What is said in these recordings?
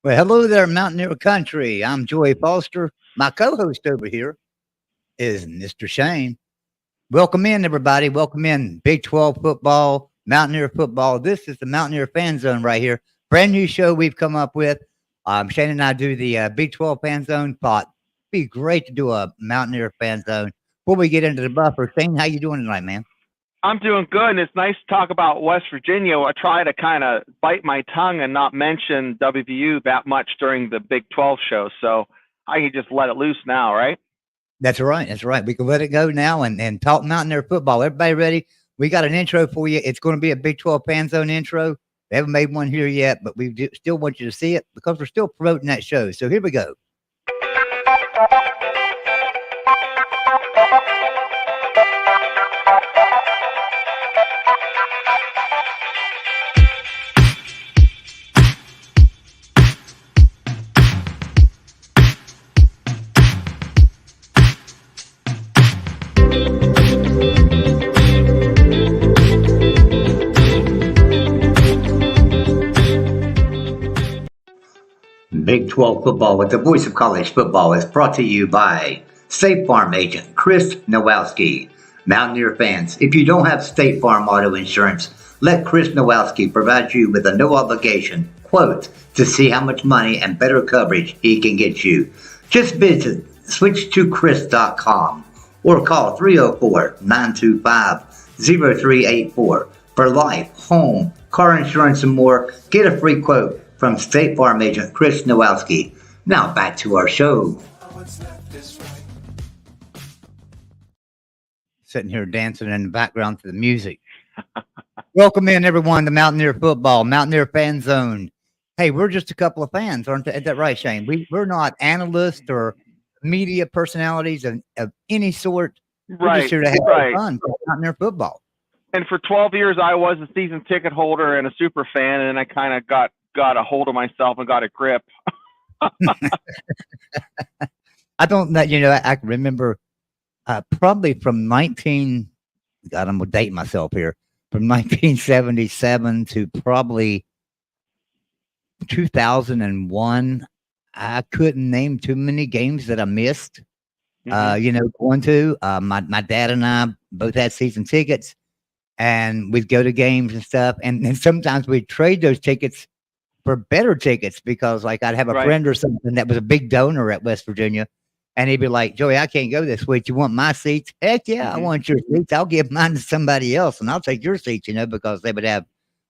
Well, hello there, Mountaineer Country. I'm Joey Foster. My co-host over here is Mr. Shane. Welcome in, everybody. Welcome in. Big 12 football, Mountaineer football. This is the Mountaineer Fan Zone right here. Brand new show we've come up with. Shane and I do the Big 12 Fan Zone. Thought it'd be great to do a Mountaineer Fan Zone. Before we get into the buffer, Shane, how you doing tonight, man? I'm doing good, and it's nice to talk about West Virginia. I try to kind of bite my tongue and not mention WVU that much during the Big 12 show, so I can just let it loose now, right? That's right. That's right. We can let it go now and talk Mountaineer football. Everybody ready? We got an intro for you. It's going to be a Big 12 Fan Zone intro. We haven't made one here yet, but still want you to see it because we're still promoting that show. So here we go. Big 12 football with the voice of college football is brought to you by State Farm agent Chris Nowalski. Mountaineer fans, if you don't have State Farm auto insurance, let Chris Nowalski provide you with a no obligation quote to see how much money and better coverage he can get you. Just visit switch2chris.com or call 304-925-0384 for life, home, car insurance, and more. Get a free quote from State Farm agent Chris Nowalski. Now back to our show. Sitting here dancing in the background to the music. Welcome in, everyone, to Mountaineer football, Mountaineer Fan Zone. Hey, we're just a couple of fans, aren't they? Is that right, Shane? We're not analysts or media personalities of any sort. We're just here to have fun for Mountaineer football. And for 12 years, I was a season ticket holder and a super fan, and I kind of got a hold of myself and got a grip. I don't know, I can remember probably from God, I'm going to date myself here, from 1977 to probably 2001. I couldn't name too many games that I missed, going to. My dad and I both had season tickets, and we'd go to games and stuff. And sometimes we'd trade those tickets for better tickets because, like, I'd have a friend or something that was a big donor at West Virginia, and he'd be like, Joey, I can't go this week. You want my seats? Heck yeah, I want your seats. I'll give mine to somebody else, and I'll take your seats, because they would have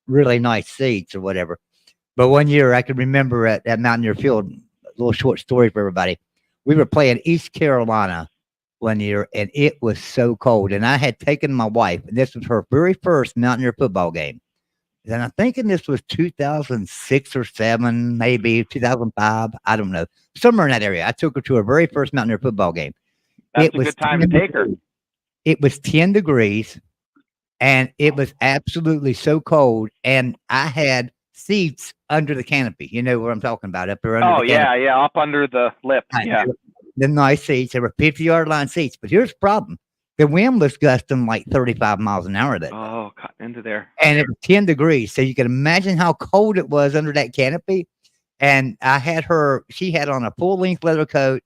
really nice seats or whatever. But one year I can remember at Mountaineer Field, a little short story for everybody. We were playing East Carolina one year, and it was so cold. And I had taken my wife, and this was her very first Mountaineer football game. And I'm thinking this was 2006 or 7, maybe 2005. I don't know. Somewhere in that area. I took her to her very first Mountaineer football game. That's a good time to take her. It was 10 degrees, and it was absolutely so cold. And I had seats under the canopy. You know what I'm talking about? Up there under the canopy. Yeah, up under the lip. Yeah. The nice seats. They were 50-yard line seats. But here's the problem. The wind was gusting like 35 miles an hour that day. Oh, cut into there. And it was 10 degrees. So you can imagine how cold it was under that canopy. And I had she had on a full-length leather coat.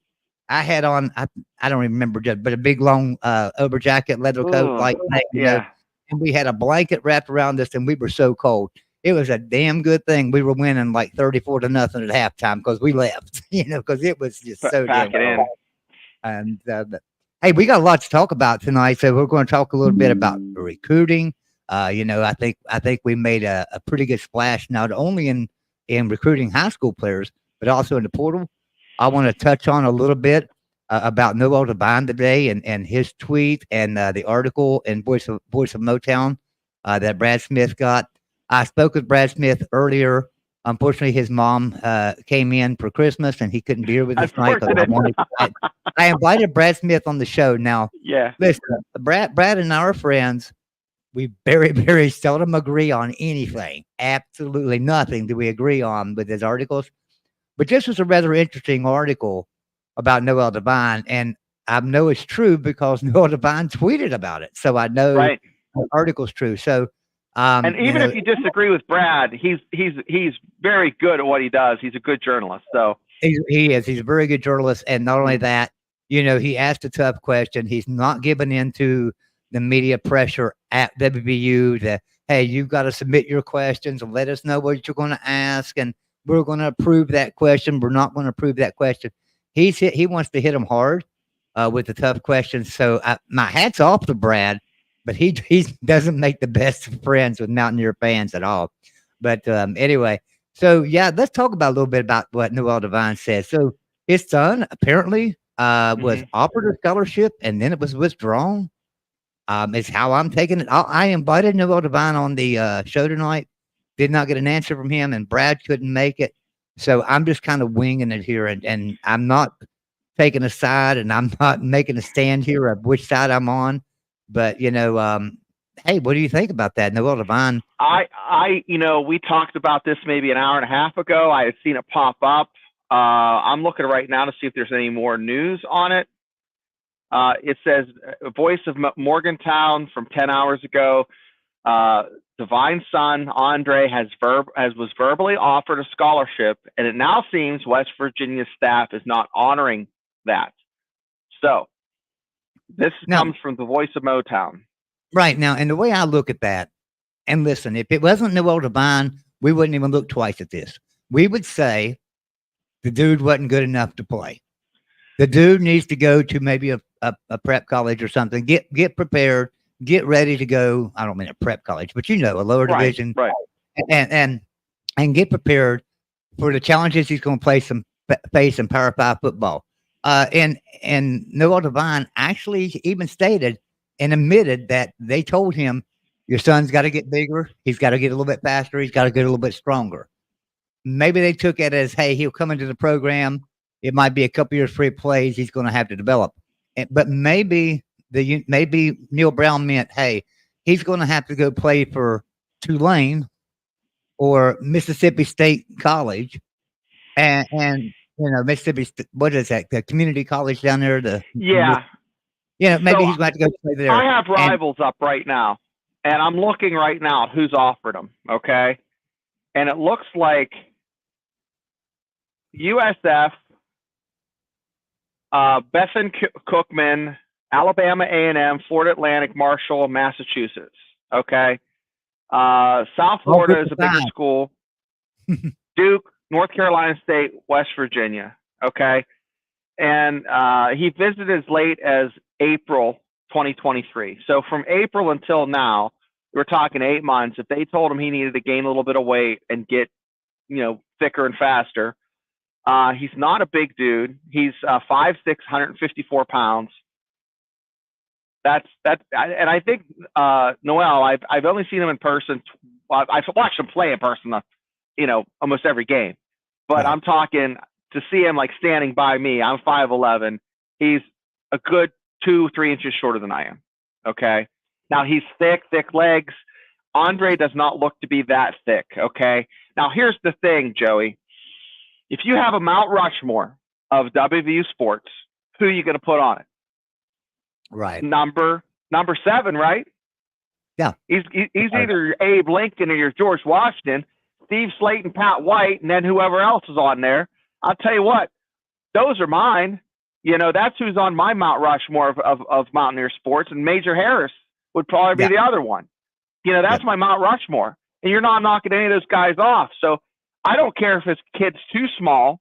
I had on, I don't remember, but a big, long over jacket, leather coat. And we had a blanket wrapped around us, and we were so cold. It was a damn good thing we were winning like 34-0 at halftime because we left, because it was just so damn cold. And hey, we got a lot to talk about tonight, so we're going to talk a little bit about recruiting. I think we made a pretty good splash, not only in recruiting high school players, but also in the portal. I want to touch on a little bit about Noel Devine today and his tweet and the article in Voice of Motown that Brad Smith got. I spoke with Brad Smith earlier. Unfortunately, his mom came in for Christmas, and he couldn't be here with us tonight. I invited Brad Smith on the show. Now, listen, Brad and I are friends. We very, very seldom agree on anything. Absolutely nothing do we agree on with his articles. But this was a rather interesting article about Noel Devine, and I know it's true because Noel Devine tweeted about it. So I know the article's true. So And even if you disagree with Brad, he's very good at what he does. He's a good journalist. So he is. He's a very good journalist, and not only Mhm. that, he asked a tough question. He's not giving in to the media pressure at WVU that, hey, you've got to submit your questions and let us know what you're going to ask, and we're going to approve that question. We're not going to approve that question. He wants to hit them hard with the tough questions. So my hat's off to Brad, but he doesn't make the best of friends with Mountaineer fans at all. But anyway, so yeah, let's talk about a little bit about what Noel Devine says. So his son apparently was Mhm. offered a scholarship and then it was withdrawn. Is how I'm taking it. I invited Noel Devine on the show tonight. Did not get an answer from him, and Brad couldn't make it. So I'm just kind of winging it here, and I'm not taking a side, and I'm not making a stand here of which side I'm on. But hey, what do you think about that, Noel Devine? We talked about this maybe an hour and a half ago. I had seen it pop up. I'm looking right now to see if there's any more news on it. It says Voice of Morgantown from 10 hours ago. Devine's son Andre was verbally offered a scholarship, and it now seems West Virginia's staff is not honoring that. So this comes from the Voice of Motown. Right now, and the way I look at that, and listen, if it wasn't Noel Devine, we wouldn't even look twice at this. We would say the dude wasn't good enough to play. The dude needs to go to maybe a prep college or something. Get prepared. Get ready to go. I don't mean a prep college, but a lower division, right? And get prepared for the challenges he's going to face in Power 5 football. And Noel Devine actually even stated and admitted that they told him, your son's got to get bigger. He's got to get a little bit faster. He's got to get a little bit stronger. Maybe they took it as, hey, he'll come into the program. It might be a couple years free plays he's going to have to develop. But maybe Neil Brown meant, hey, he's going to have to go play for Tulane or Mississippi State College, and Mississippi, what is that? The community college down there. Maybe he's going to have to go play there. I have rivals up right now, and I'm looking right now who's offered him. Okay, and it looks like USF, Bethan Cookman, Alabama A&M, Florida Atlantic, Marshall, Massachusetts. Okay, South Florida is a big school. Duke, North Carolina State, West Virginia. Okay, and he visited as late as April 2023. So from April until now, we're talking 8 months. If they told him he needed to gain a little bit of weight and get, thicker and faster, he's not a big dude. He's 5'6", 154 pounds. And I think Noel, I've only seen him in person. I've watched him play in person, almost every game. But I'm talking to see him like standing by me. I'm 5'11". He's a good 2-3 inches shorter than I am. Okay. Now he's thick legs. Andre does not look to be that thick. Okay. Now here's the thing, Joey. If you have a Mount Rushmore of WVU sports, who are you going to put on it? Right. Number 7, right? Yeah. He's either your Abe Lincoln or your George Washington, Steve Slayton, Pat White, and then whoever else is on there. I'll tell you what, those are mine. That's who's on my Mount Rushmore of Mountaineer sports, and Major Harris would probably be the other one. That's my Mount Rushmore, and you're not knocking any of those guys off. So I don't care if his kid's too small.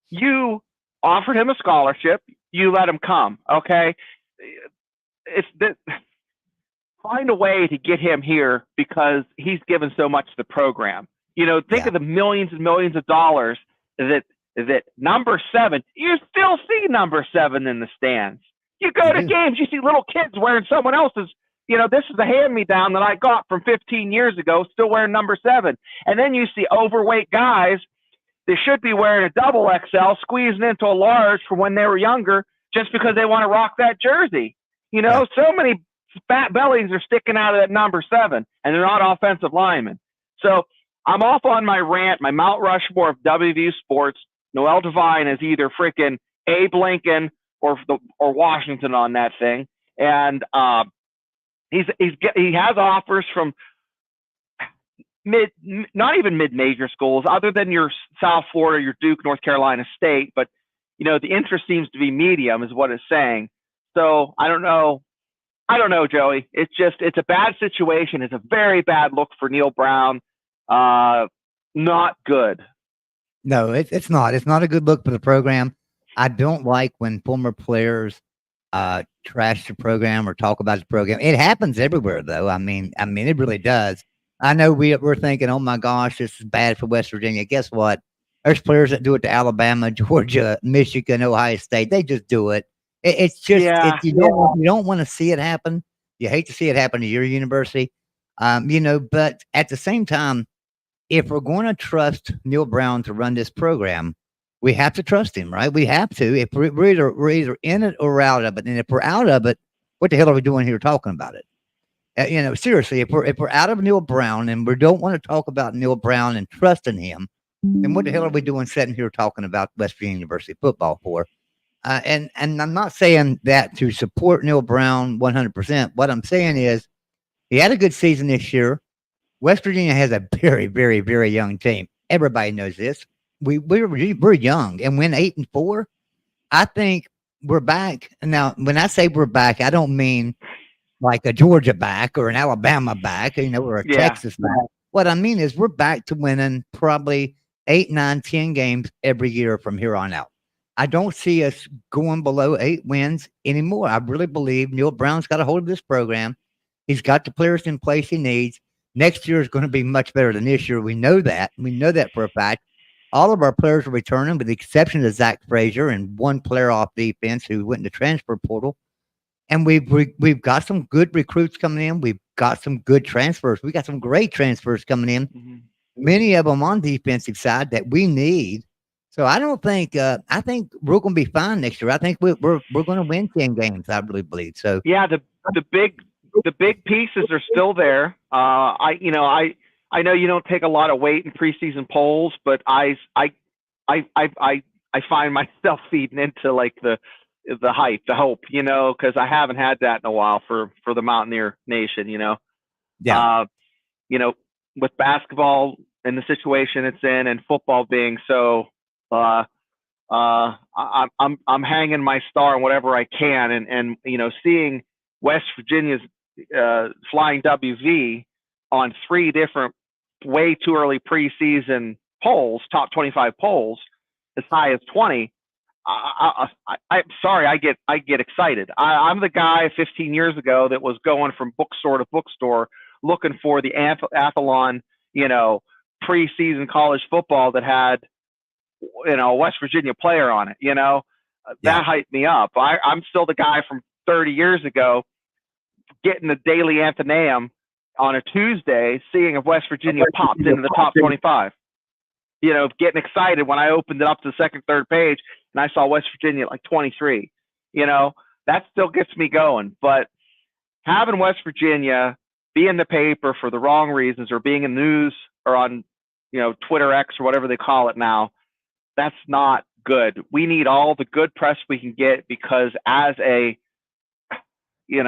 You offered him a scholarship. You let him come, okay? Find a way to get him here because he's given so much to the program. Think of the millions and millions of dollars that number 7, you still see number 7 in the stands. You go to games, you see little kids wearing someone else's, this is a hand-me-down that I got from 15 years ago, still wearing number 7. And then you see overweight guys that should be wearing a double XL squeezing into a large from when they were younger just because they want to rock that jersey. So many fat bellies are sticking out of that number 7, and they're not offensive linemen. So I'm off on my rant, my Mount Rushmore of WVU sports. Noel Devine is either freaking Abe Lincoln or Washington on that thing, and he has offers from not even mid-major schools, other than your South Florida, your Duke, North Carolina State. But the interest seems to be medium, is what it's saying. So I don't know. Joey. It's a bad situation. It's a very bad look for Neil Brown. Not good. No, it's not. It's not a good look for the program. I don't like when former players trash the program or talk about the program. It happens everywhere, though. I mean, it really does. I know we're thinking, oh my gosh, this is bad for West Virginia. Guess what? There's players that do it to Alabama, Georgia, Michigan, Ohio State. They just do it. It's just you don't want to see it happen. You hate to see it happen to your university, But at the same time, if we're going to trust Neil Brown to run this program, we have to trust him, right? We have to. If we're either in it or we're out of it, and if we're out of it, what the hell are we doing here talking about it? Seriously, if we're out of Neil Brown and we don't want to talk about Neil Brown and trusting him, then what the hell are we doing sitting here talking about West Virginia University football for? And I'm not saying that to support Neil Brown 100%. What I'm saying is he had a good season this year. West Virginia has a very, very, very young team. Everybody knows this. We're young, and when 8-4, I think we're back. Now, when I say we're back, I don't mean like a Georgia back or an Alabama back, or a Texas back. What I mean is we're back to winning probably 8, 9, 10 games every year from here on out. I don't see us going below 8 wins anymore. I really believe Neil Brown's got a hold of this program. He's got the players in place he needs. Next year is going to be much better than this year. We know that. We know that for a fact. All of our players are returning, with the exception of Zach Frazier and one player off defense who went in the transfer portal. And we've got some good recruits coming in. We've got some good transfers. We got some great transfers coming in. Mm-hmm. Many of them on the defensive side that we need. So I don't think I think we're going to be fine next year. I think we're going to win 10 games. I really believe so. Yeah, the big pieces are still there. I know you don't take a lot of weight in preseason polls, but I find myself feeding into like the hype, the hope, because I haven't had that in a while for the Mountaineer Nation, Yeah. With basketball and the situation it's in, and football being so, I'm hanging my star on whatever I can, and seeing West Virginia's flying WV on 3 different way too early preseason polls, top 25 polls, as high as 20. I'm sorry, I get excited. I'm the guy 15 years ago that was going from bookstore to bookstore looking for the Athlon, preseason college football that had, a West Virginia player on it. That hyped me up. I'm still the guy from 30 years ago getting the Daily Athenaeum on a Tuesday, seeing if West Virginia popped into the top 25. Getting excited when I opened it up to the second, third page and I saw West Virginia at like 23. That still gets me going. But having West Virginia be in the paper for the wrong reasons, or being in the news or on, Twitter X or whatever they call it now, that's not good. We need all the good press we can get, because as a, we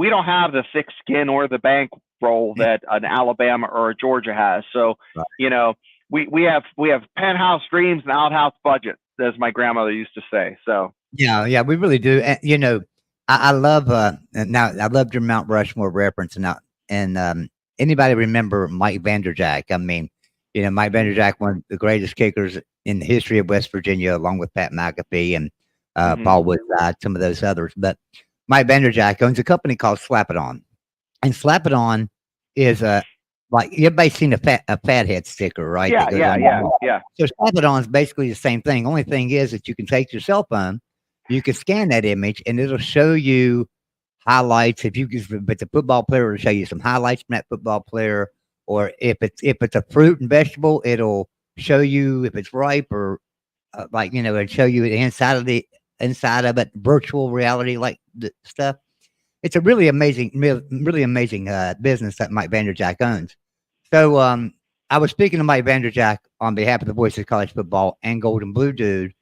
don't have the thick skin or the bankroll that an Alabama or a Georgia has. So, right. We have penthouse dreams and outhouse budgets, as my grandmother used to say. So yeah, we really do. And, I love now. I loved your Mount Rushmore reference, and anybody remember Mike Vanderjagt? I mean, Mike Vanderjagt, one of the greatest kickers in the history of West Virginia, along with Pat McAfee and Paul Woodside, some of those others. But Mike Vanderjagt owns a company called Slap It On, and Slap It On is like, everybody's seen a fathead sticker, right? Yeah. So Slap It On is basically the same thing. Only thing is that you can take your cell phone, you can scan that image, and it'll show you highlights. If it's a football player, it'll show you some highlights from that football player. Or if it's a fruit and vegetable, it'll show you if it's ripe, or it'll show you the inside of it, virtual reality like the stuff. It's a really amazing business that Mike Vanderjagt owns. So I was speaking to Mike Vanderjagt on behalf of the Voice of College Football and Golden Blue Dude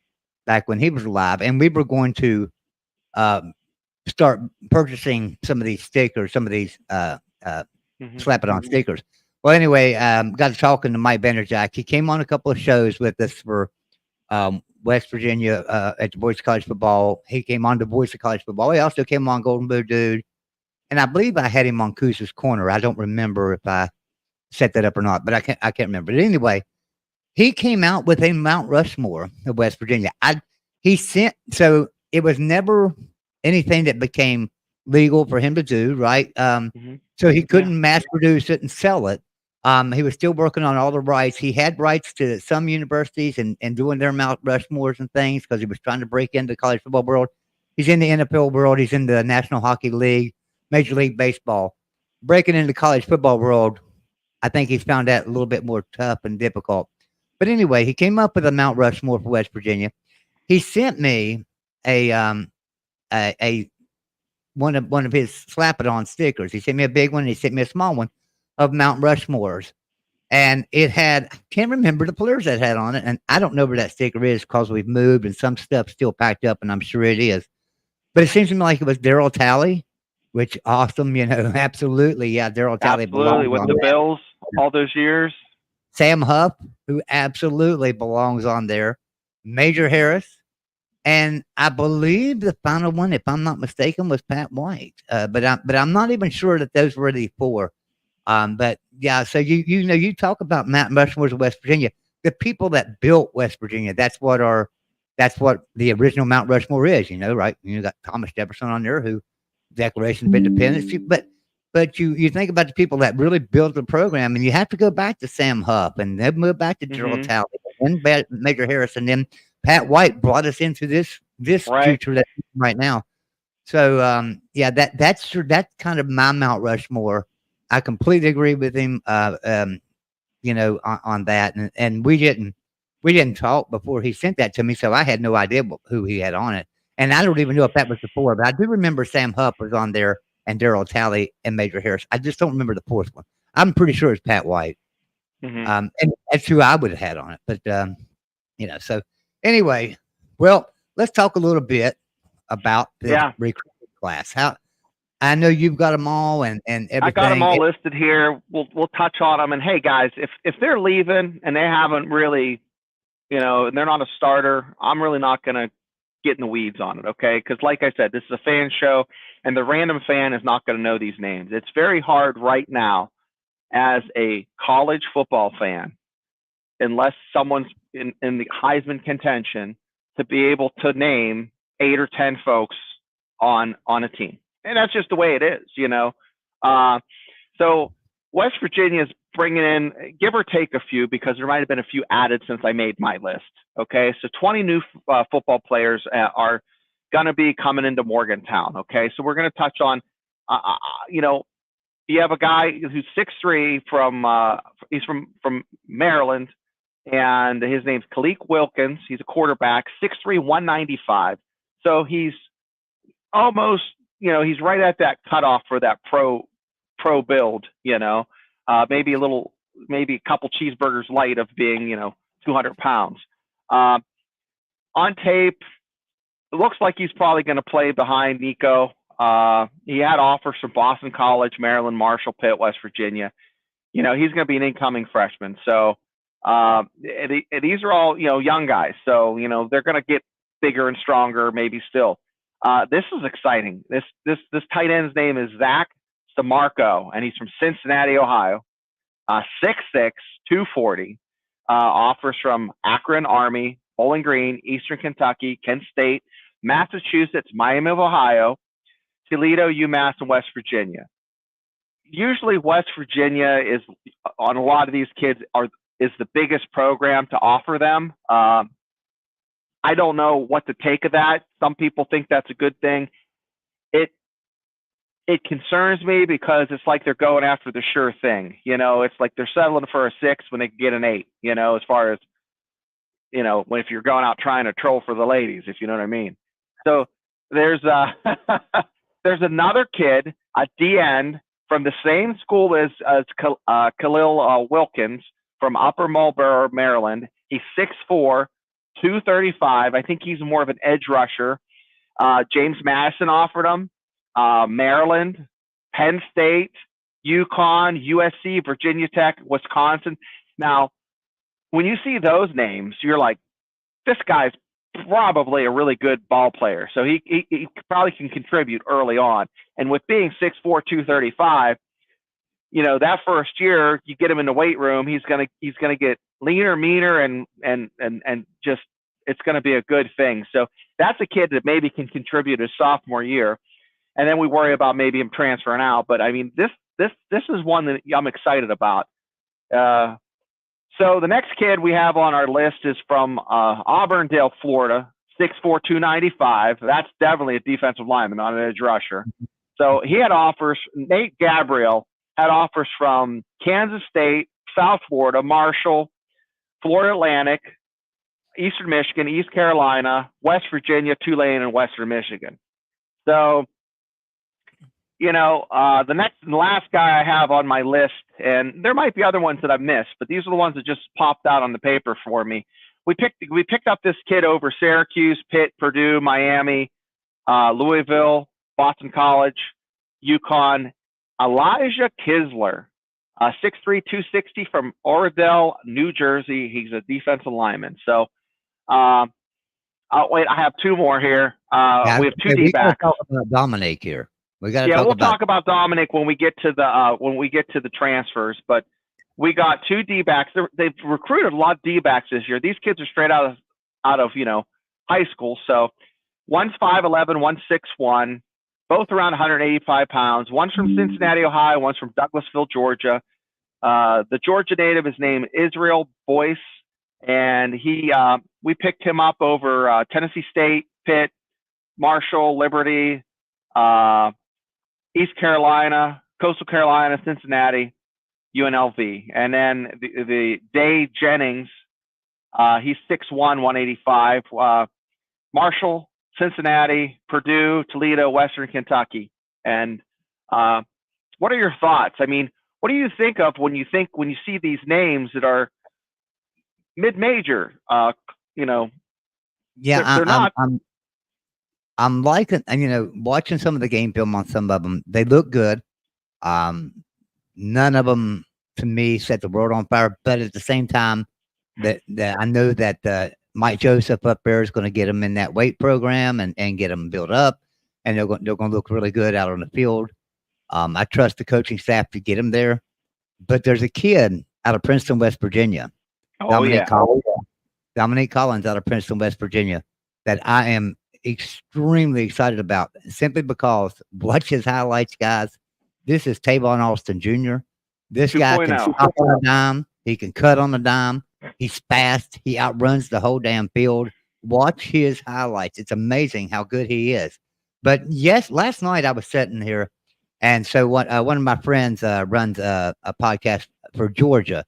back when he was alive, and we were going to start purchasing some of these stickers, some of these Slap It On stickers. Well, anyway, got to talking to Mike Vanderjack. He came on a couple of shows with us for West Virginia at the Voice of College Football. He came on the Voice of College Football. He also came on Golden Boot Dude, and I believe I had him on Coos's Corner. I don't remember if I set that up or not, but I can't remember. But anyway, he came out with a Mount Rushmore of West Virginia. So it was never anything that became legal for him to do, right? So he couldn't mass produce it and sell it. He was still working on all the rights. He had rights to some universities and doing their Mount Rushmores and things because he was trying to break into the college football world. He's in the NFL world. He's in the National Hockey League, Major League Baseball. Breaking into the college football world, I think he's found that a little bit more tough and difficult. But anyway, he came up with a Mount Rushmore for West Virginia. He sent me a one of his slap it on stickers. He sent me a big one. And he sent me a small one of Mount Rushmores, and it had I can't remember the players that had on it, and I don't know where that sticker is because we've moved and some stuff's still packed up, and I'm sure it is. But it seems to me like it was Daryl Talley, which awesome, absolutely, yeah, Daryl Talley Absolutely, belongs with on the that. Bills all those years. Sam Huff, who absolutely belongs on there, Major Harris, and I believe the final one, if I'm not mistaken, was Pat White. But I'm not even sure that those were the four. But yeah, so you talk about Mount Rushmores of West Virginia. The people that built West Virginia, that's what the original Mount Rushmore is, right? You got Thomas Jefferson on there, who Declaration of Independence. But you think about the people that really built the program, and you have to go back to Sam Huff, and then move back to Gerald Talley, and Major Harris, and then Pat White brought us into this Right. future that's right now. So yeah, that's kind of my Mount Rushmore. I completely agree with him. On that, and we didn't talk before he sent that to me, so I had no idea who he had on it, and I don't even know if that was the four, but I do remember Sam Huff was on there, and Daryl Talley and Major Harris. I just don't remember the fourth one. I'm pretty sure it's Pat White, and that's who I would have had on it. But so anyway, well, let's talk a little bit about the recruiting class. How I know you've got them all and everything. I got them all listed here. We'll touch on them. And hey, guys, if they're leaving and they haven't really, they're not a starter, I'm really not going to get in the weeds on it, okay? Because like I said, this is a fan show, and the random fan is not going to know these names. It's very hard right now as a college football fan, unless someone's in the Heisman contention, to be able to name 8 or 10 folks on a team. And that's just the way it is, So West Virginia's bringing in, give or take a few, because there might have been a few added since I made my list. Okay, so 20 new football players are going to be coming into Morgantown. Okay, so we're going to touch on, you have a guy who's 6'3" he's from Maryland, and his name's Kalik Wilkins. He's a quarterback, 6'3", 195. So he's almost, he's right at that cutoff for that pro build, maybe a couple cheeseburgers light of being, 200 pounds. On tape, it looks like he's probably going to play behind Nico. He had offers from Boston College, Maryland, Marshall, Pitt, West Virginia. He's going to be an incoming freshman. So these are all, young guys. So, they're going to get bigger and stronger, maybe still. This is exciting. This tight end's name is Zach Samarco, and he's from Cincinnati, Ohio. 6'6", 240. Offers from Akron Army, Bowling Green, Eastern Kentucky, Kent State, Massachusetts, Miami of Ohio, Toledo, UMass, and West Virginia. Usually West Virginia is, on a lot of these kids, is the biggest program to offer them. I don't know what to take of that. Some people think that's a good thing. It concerns me because it's like they're going after the sure thing. It's like they're settling for a 6 when they can get an 8, as far as, if you're going out trying to troll for the ladies, if you know what I mean. So there's another kid, a DN from the same school as Khalil Wilkins from Upper Marlboro, Maryland. He's 6'4", 235. I think he's more of an edge rusher. James Madison offered him. Maryland, Penn State, UConn, USC, Virginia Tech, Wisconsin. Now, when you see those names, you're like, this guy's probably a really good ball player. So he probably can contribute early on. And with being 6'4", 235, that first year you get him in the weight room, he's gonna get leaner, meaner, and just it's gonna be a good thing. So that's a kid that maybe can contribute his sophomore year, and then we worry about maybe him transferring out. But I mean, this is one that I'm excited about. So the next kid we have on our list is from Auburndale, Florida, 6'4", 295. That's definitely a defensive lineman, not an edge rusher. So he had offers. Nate Gabriel had offers from Kansas State, South Florida, Marshall, Florida Atlantic, Eastern Michigan, East Carolina, West Virginia, Tulane, and Western Michigan. So, the next and last guy I have on my list, and there might be other ones that I've missed, but these are the ones that just popped out on the paper for me. We picked up this kid over Syracuse, Pitt, Purdue, Miami, Louisville, Boston College, UConn, Elijah Kisler, 6'3", 260 from Oradell, New Jersey. He's a defensive lineman. So, wait, I have two more here. We have two D-backs. Talk about Dominic here. We'll talk about Dominic when we get to the transfers. But we got two D-backs. They've recruited a lot of D-backs this year. These kids are straight out of high school. So one's 5'11", one's 6'1". Both around 185 pounds. One's from Cincinnati, Ohio. One's from Douglasville, Georgia. The Georgia native is named Israel Boyce, and we picked him up over Tennessee State, Pitt, Marshall, Liberty, East Carolina, Coastal Carolina, Cincinnati, UNLV. And then the Day Jennings, he's 6'1", 185. Marshall, Cincinnati, Purdue, Toledo, Western Kentucky. And what are your thoughts? I mean, what do you think of when you see these names that are mid-major? Yeah, they're not. I'm liking, watching some of the game film on some of them. They look good. None of them, to me, set the world on fire. But at the same time, that I know that Mike Joseph up there is going to get them in that weight program and get them built up, and they're going to look really good out on the field. I trust the coaching staff to get them there. But there's a kid out of Princeton, West Virginia. Dominic Collins out of Princeton, West Virginia, that I am extremely excited about, simply because watch his highlights, guys. This is Tavon Austin Jr. This guy can stop on a dime. He can cut on a dime. He's fast. He outruns the whole damn field. Watch his highlights. It's amazing how good he is. But yes, last night I was sitting here, and so one of my friends runs a podcast for Georgia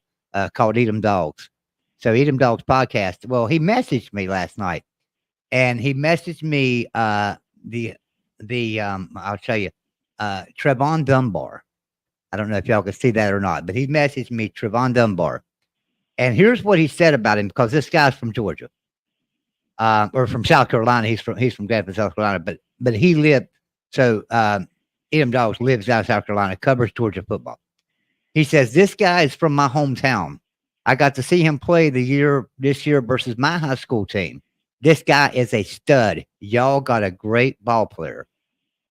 called Eat 'em Dogs. So Eat 'em Dogs podcast. Well, he messaged me last night, and he messaged me I'll show you Trevon Dunbar. I don't know if y'all can see that or not, but he messaged me Trevon Dunbar. And here's what he said about him, because this guy's from Georgia, or from South Carolina. He's from Grafton, South Carolina, but he lived. So Eat 'em Dogs lives out of South Carolina, covers Georgia football. He says, this guy is from my hometown. I got to see him play this year versus my high school team. This guy is a stud. Y'all got a great ball player.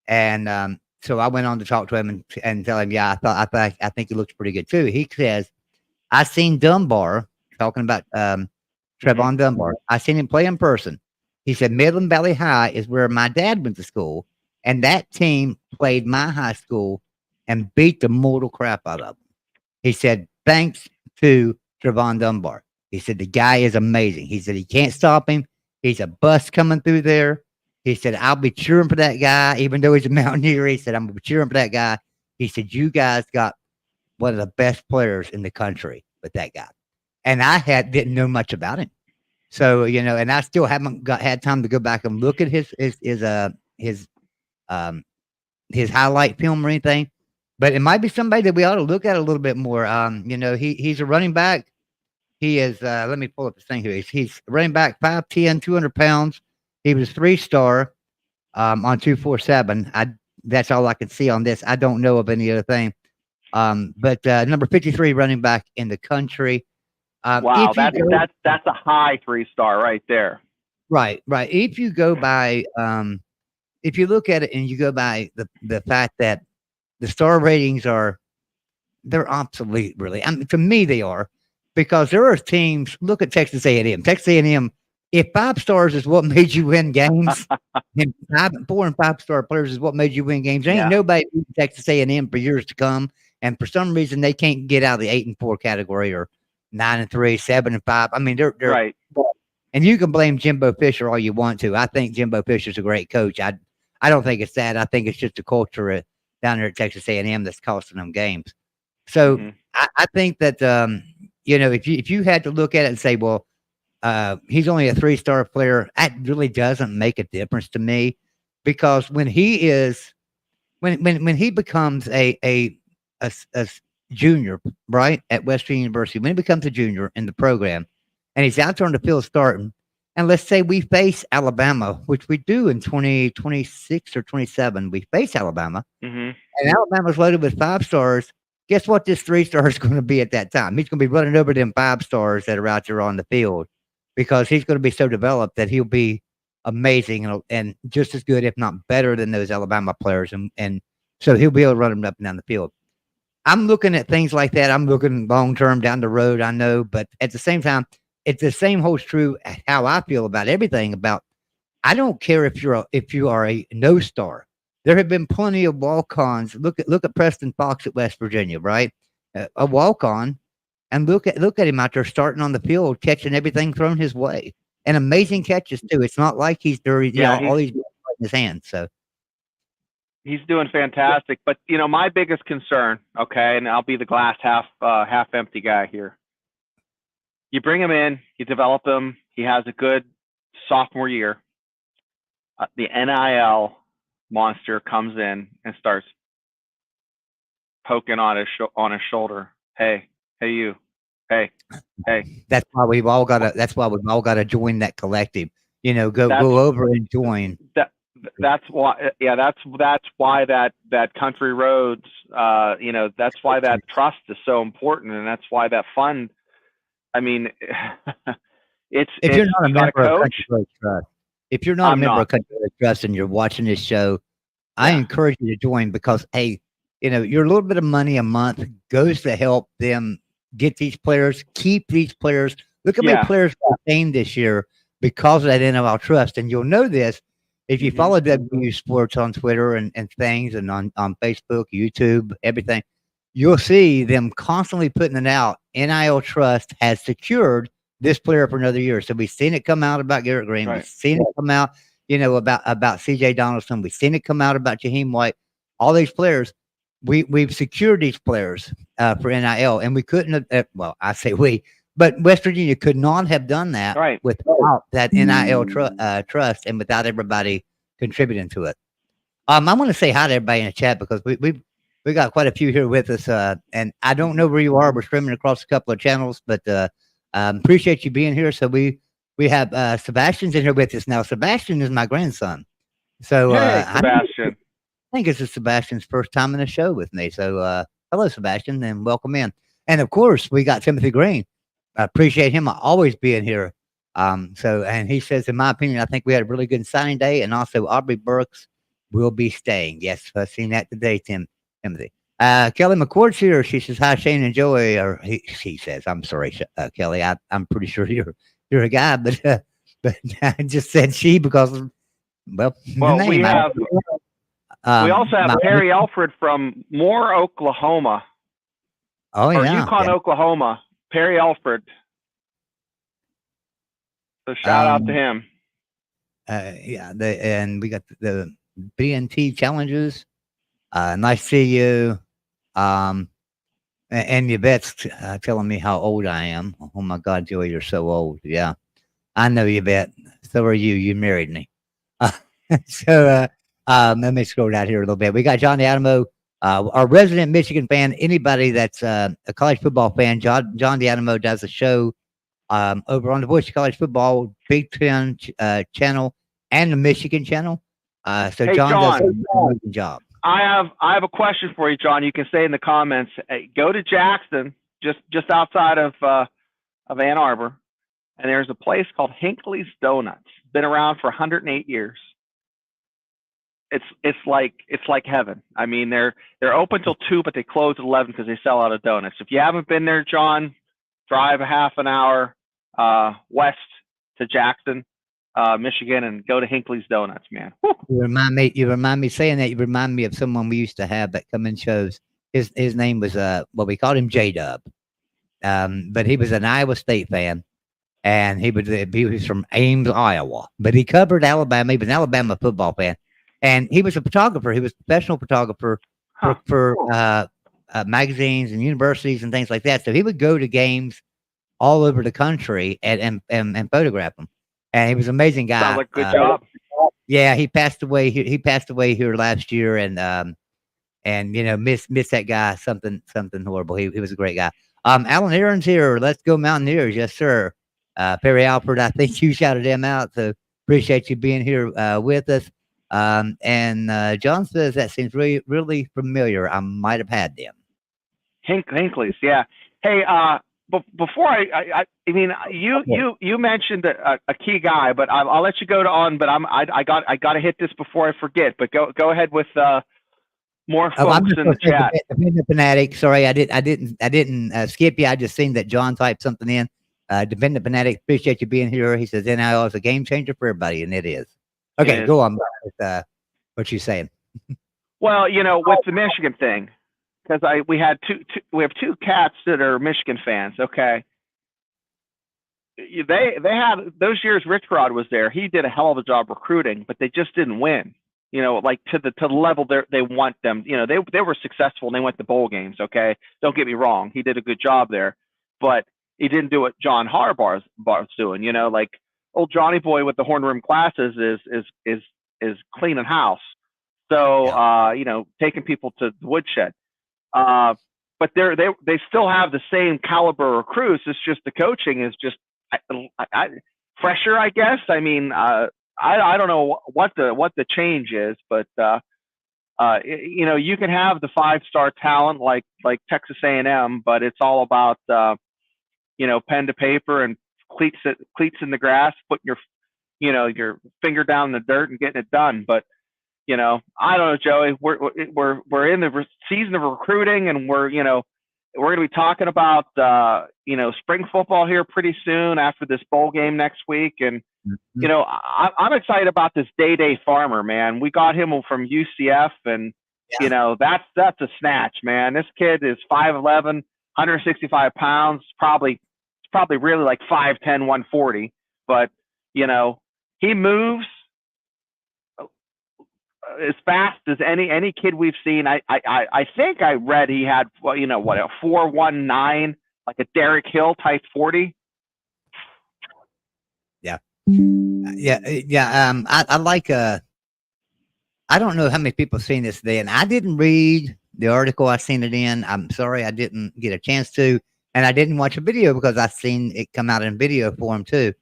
And so I went on to talk to him and tell him, yeah, I think he looks pretty good too. He says, I seen Dunbar, talking about Trevon Dunbar. I seen him play in person. He said, Midland Valley High is where my dad went to school, and that team played my high school and beat the mortal crap out of them. He said, thanks to Trevon Dunbar. He said, the guy is amazing. He said, he can't stop him. He's a bus coming through there. He said, I'll be cheering for that guy, even though he's a Mountaineer. He said, I'm going to be cheering for that guy. He said, you guys got one of the best players in the country with that guy. And I didn't know much about him. So, and I still haven't had time to go back and look at his highlight film or anything. But it might be somebody that we ought to look at a little bit more. He's a running back. He is, let me pull up this thing here. He's running back, 5'10", 200 pounds. He was 3-star on 247. That's all I could see on this. I don't know of any other thing. But number 53 running back in the country. Wow, that's a high 3-star right there. Right. If you go by, if you look at it and you go by the fact that the star ratings they're obsolete, really. I mean, to me, they are, because there are teams. Look at Texas A&M. Texas A&M. If 5 stars is what made you win games, and 4 and 5-star players is what made you win games, there ain't nobody beating Texas A&M for years to come. And for some reason, they can't get out of the 8-4 category, or 9-3, 7-5. I mean, they're right. And you can blame Jimbo Fisher all you want to. I think Jimbo Fisher's a great coach. I don't think it's that. I think it's just the culture down there at Texas A&M that's costing them games. So I think that if you had to look at it and say, well, he's only a 3-star player, that really doesn't make a difference to me, because when he becomes a junior, right, at Western University, when he becomes a junior in the program, and he's out there on the field starting, and let's say we face Alabama, which we do in 2026 or 27, we face Alabama, and Alabama's loaded with 5 stars. Guess what this 3-star is going to be at that time? He's going to be running over them 5 stars that are out there on the field, because he's going to be so developed that he'll be amazing and just as good, if not better, than those Alabama players. And so he'll be able to run them up and down the field. I'm looking at things like that. I'm looking long term down the road, I know, but at the same time, it's the same holds true how I feel about everything. I don't care if you are a no star. There have been plenty of walk-ons. Look at Preston Fox at West Virginia, right? A walk-on, and look at him out there starting on the field, catching everything thrown his way, and amazing catches too. It's not like he's dirty, all these in his hands. So he's doing fantastic. But my biggest concern, okay, and I'll be the glass half empty guy here. You bring him in, you develop him, he has a good sophomore year. The NIL monster comes in and starts poking on his shoulder. Hey, you. Hey. That's why we've all got to join that collective. Go over and join. That's why. Yeah, that's why that country roads. That's why that trust is so important, and that's why that fund. I mean, if you're not a member of Country Road Trust, if you're not a member of Country Road Trust and you're watching this show, I encourage you to join, because your little bit of money a month goes to help them get these players, keep these players. Look at how many players got named this year because of that NIL trust, and you'll know this if you follow W Sports on Twitter and things, and on Facebook, YouTube, everything. You'll see them constantly putting it out. NIL Trust has secured this player for another year. So we've seen it come out about Garrett Green. Right. We've seen it come out, about C.J. Donaldson. We've seen it come out about Jaheim White. All these players, we've secured these players for NIL, and we couldn't have. Well, I say we, but West Virginia could not have done that without that NIL trust, and without everybody contributing to it. I want to say hi to everybody in the chat, because we got quite a few here with us, and I don't know where you are. We're streaming across a couple of channels, but appreciate you being here. So we have Sebastian's in here with us now. Sebastian is my grandson. So Sebastian. I think this is Sebastian's first time in the show with me. So hello, Sebastian, and welcome in. And of course, we got Timothy Green. I appreciate him always being here. And he says, in my opinion, I think we had a really good signing day, and also Aubrey Burks will be staying. Yes, I've seen that today, Timothy. Kelly McCord's here. She says, hi, Shane and Joey. Or she says, I'm sorry, Kelly. I'm pretty sure you're a guy, but I just said she because, the name. We also have Perry Alfred from Moore, Oklahoma. Oh, yeah. Or Yukon, Oklahoma. Perry Alfred. So shout out to him. And we got the BNT challenges. Nice to see you. And Yvette's telling me how old I am. Oh my God, Joey, you're so old. Yeah, I know, Yvette. So are you. You married me. Let me scroll down here a little bit. We got John Diadamo, our resident Michigan fan. Anybody that's a college football fan, John Diadamo does a show over on the Voice of College Football Big Ten channel and the Michigan channel. So John does a good job. I have a question for you, John. You can say in the comments. Hey, go to Jackson, just outside of Ann Arbor, and there's a place called Hinckley's Donuts. Been around for 108 years. It's like heaven. I mean, they're open till 2, but they close at 11 because they sell out of donuts. If you haven't been there, John, drive a half an hour west to Jackson, Michigan, and go to Hinckley's Donuts, man. Whew. You remind me saying that. You remind me of someone we used to have that come in shows. His name was well, we called him J Dub, but he was an Iowa State fan, and he was from Ames, Iowa, but he covered Alabama. He was an Alabama football fan. And he was a photographer. He was a professional photographer for magazines and universities and things like that. So he would go to games all over the country and photograph them. And he was an amazing guy. Sounds like a good job. Yeah, he passed away. He passed away here last year, and you know, miss that guy. Something horrible. He was a great guy. Alan Aaron's here. Let's go Mountaineers. Yes, sir. Perry Alford, I think you shouted them out. So appreciate you being here with us. And John says that seems really, really familiar. I might have had them. Hinckley's, yeah. Hey, before I mean, you mentioned a key guy, but I'll let you go on. But I got to hit this before I forget. But go ahead with more folks in the chat. Dependent Fanatic. Sorry, I didn't skip you. I just seen that John typed something in. Dependent Fanatic, appreciate you being here. He says NIL is a game changer for everybody, and it is. Okay, go on with what you're saying. Well, you know, with the Michigan thing, because we have two cats that are Michigan fans. Okay, they had those years. Rich Rod was there. He did a hell of a job recruiting, but they just didn't win. You know, like to the level they want them. You know, they were successful and they went to bowl games. Okay, don't get me wrong. He did a good job there, but he didn't do what John Harbaugh's doing. You know, like old Johnny Boy with the horn rim glasses is cleaning house. So you know, taking people to the woodshed. But they still have the same caliber of recruits. It's just the coaching is just fresher, I guess. I mean, I don't know what the change is, but you know, you can have the 5-star talent like Texas A&M, but it's all about you know, pen to paper and cleats in the grass, putting your finger down in the dirt and getting it done. But you know, I don't know, Joey. We're in the season of recruiting, and we're going to be talking about you know, spring football here pretty soon after this bowl game next week. And you know, I'm excited about this Day Farmer, man. We got him from UCF, and you know, that's a snatch, man. This kid is 5'11", 165 pounds, probably really like 5'10", 140. But you know, he moves as fast as any kid we've seen. I think I read he had, you know, what, a 4.19, like a Derek Hill type 40. Yeah. I like I don't know how many people have seen this today, and I didn't read the article. I seen it in. I'm sorry I didn't get a chance to, and I didn't watch a video because I seen it come out in video form too.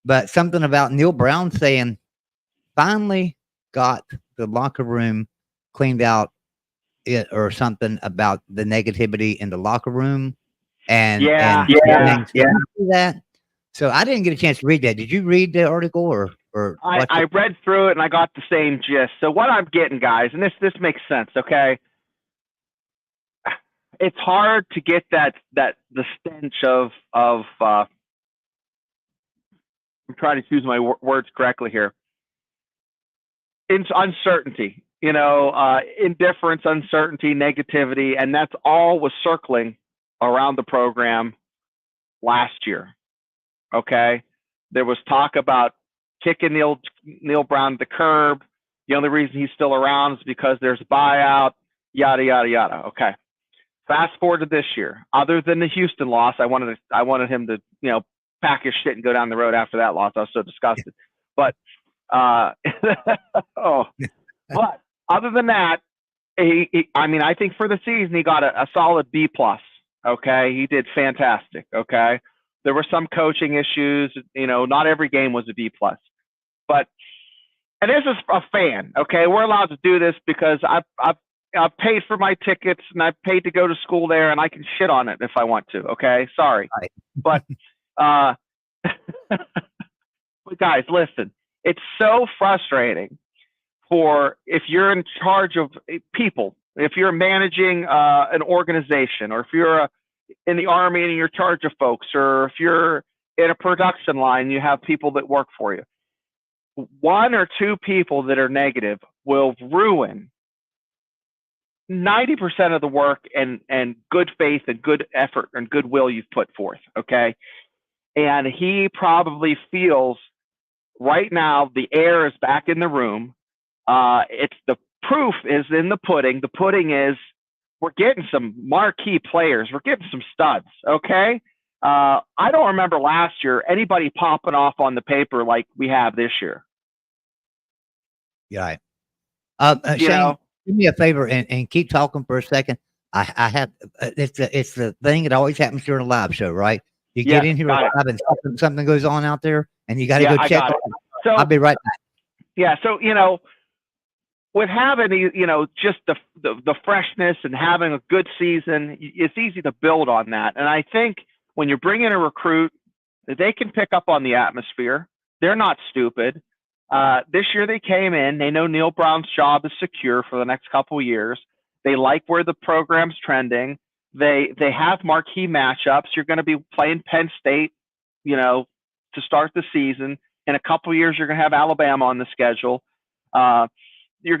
But something about Neil Brown saying finally got the locker room cleaned out, or something about the negativity in the locker room, and that. So I didn't get a chance to read that. Did you read the article or? I read through it and I got the same gist. So what I'm getting, guys, and this makes sense, okay? It's hard to get that the stench of I'm trying to choose my words correctly here. It's uncertainty, you know, indifference, uncertainty, negativity, and that's all was circling around the program last year. Okay, there was talk about kicking Neil Brown to the curb. The only reason he's still around is because there's a buyout, yada yada yada. Okay, fast forward to this year. Other than the Houston loss, I wanted him to, you know, pack his shit and go down the road after that loss. I was so disgusted. But but other than that, I mean, I think for the season he got a solid B+. Okay, he did fantastic. Okay, there were some coaching issues. You know, not every game was a B+. But and this is a fan. Okay, we're allowed to do this because I've paid for my tickets and I've paid to go to school there, and I can shit on it if I want to. Okay, sorry, Right. but uh, but guys, listen. It's so frustrating for if you're in charge of people, if you're managing an organization, or if you're in the Army and you're in charge of folks, or if you're in a production line, you have people that work for you. One or two people that are negative will ruin 90% of the work and good faith and good effort and goodwill you've put forth. Okay. And he probably feels right now the air is back in the room. It's the proof is in the pudding. The pudding is we're getting some marquee players. We're getting some studs. Okay. I don't remember last year anybody popping off on the paper like we have this year. Right. You Shane, know, do me a favor and keep talking for a second. I have it's the thing that always happens during a live show, right? You get yes, in here got live it. and something goes on out there, and you got to Yeah, go I check got on it. it. So I'll be right back. yeah, so you know, with having just the freshness and having a good season, it's easy to build on that. And I think when you're bringing a recruit, they can pick up on the atmosphere. They're not stupid. This year they came in. They know Neil Brown's job is secure for the next couple of years. They like where the program's trending. They have marquee matchups. You're going to be playing Penn State, to start the season. In a couple of years, you're going to have Alabama on the schedule. You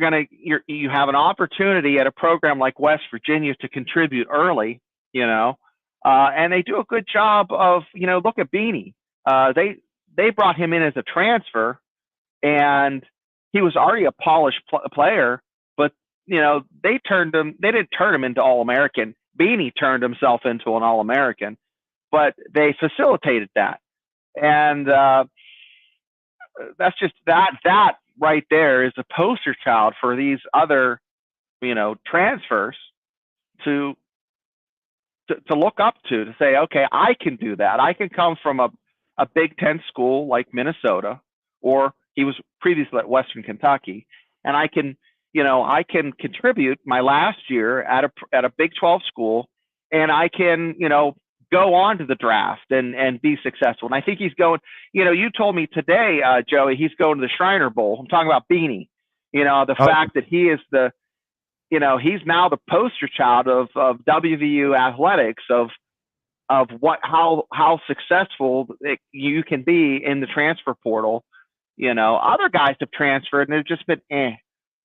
have an opportunity at a program like West Virginia to contribute early, and they do a good job of, look at Beanie. They brought him in as a transfer, and he was already a polished player, but they didn't turn him into All-American. Beanie turned himself into an All-American, but they facilitated that. And that's just that right there is a poster child for these other, transfers to look up to say, okay, I can do that. I can come from a Big Ten school like Minnesota, or he was previously at Western Kentucky, and I can contribute my last year at a Big 12 school, and I can, go on to the draft and be successful. And I think he's going, you told me today, Joey, he's going to the Shriner Bowl. I'm talking about Beanie, fact that he is he's now the poster child of WVU athletics, of how successful you can be in the transfer portal. Other guys have transferred and they've just been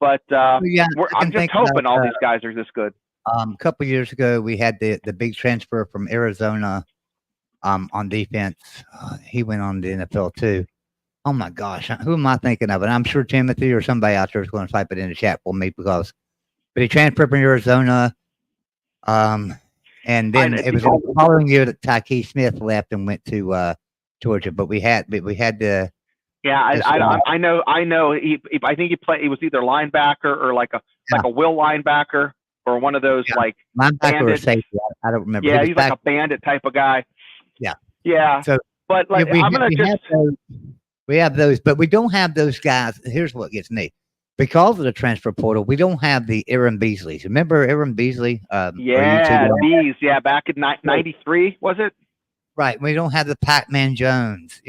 but Yeah, I'm just hoping all these guys are this good. A couple years ago, we had the big transfer from Arizona on defense. He went on the NFL too. Oh my gosh, who am I thinking of? And I'm sure Timothy or somebody out there is going to type it in the chat for me but he transferred from Arizona. And then it was the following year that Tyke Smith left and went to Georgia. But we had the. Yeah, I know. I think he played. He was either linebacker or like a will linebacker, or one of those like linebacker or safety. I don't remember. Yeah, he's like a bandit type of guy. Yeah. Yeah. So, but like, we have those, but we don't have those guys. Here's what gets me. Because of the transfer portal, we don't have the Aaron Beasleys. Remember Aaron Beasley? Bees. Yeah, back in '93, was it? Right. We don't have the Pac-Man Jones.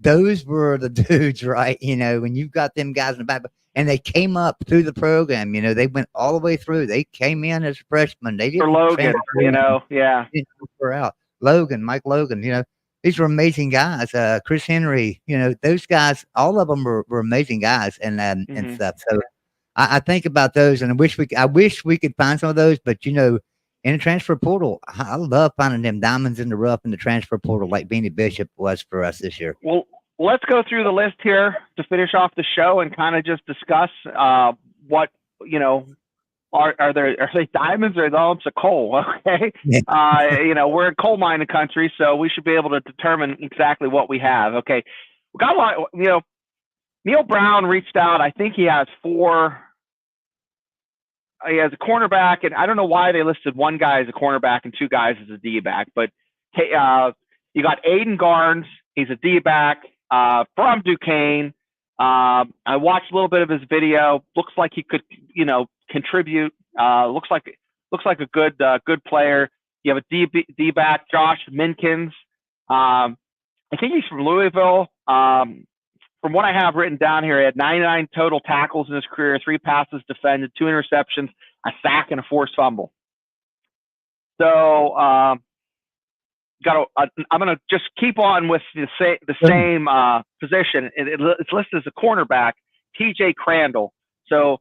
Those were the dudes, right? When you got them guys in the back, and they came up through the program. They went all the way through. They came in as freshmen. They didn't for Logan, yeah. Out. Mike Logan, these were amazing guys. Chris Henry, those guys, all of them were amazing guys and stuff. So I think about those, and I wish we could find some of those, but in the transfer portal, I love finding them diamonds in the rough in the transfer portal, like Beanie Bishop was for us this year. Well, let's go through the list here to finish off the show and kind of just discuss what are they diamonds or lumps of coal? Okay, yeah. We're in coal mining country, so we should be able to determine exactly what we have. Okay, we got a lot. Neil Brown reached out. I think he has 4. He has a cornerback, and I don't know why they listed one guy as a cornerback and 2 guys as a D-back. But you got Aiden Garnes. He's a D-back from Duquesne. I watched a little bit of his video. Looks like he could, contribute. Looks like a good player. You have a D back, Josh Minkins. I think he's from Louisville. From what I have written down here, he had 99 total tackles in his career, 3 passes defended, 2 interceptions, a sack, and a forced fumble. So I'm going to just keep on with the same position. It's listed as a cornerback, TJ Crandall. So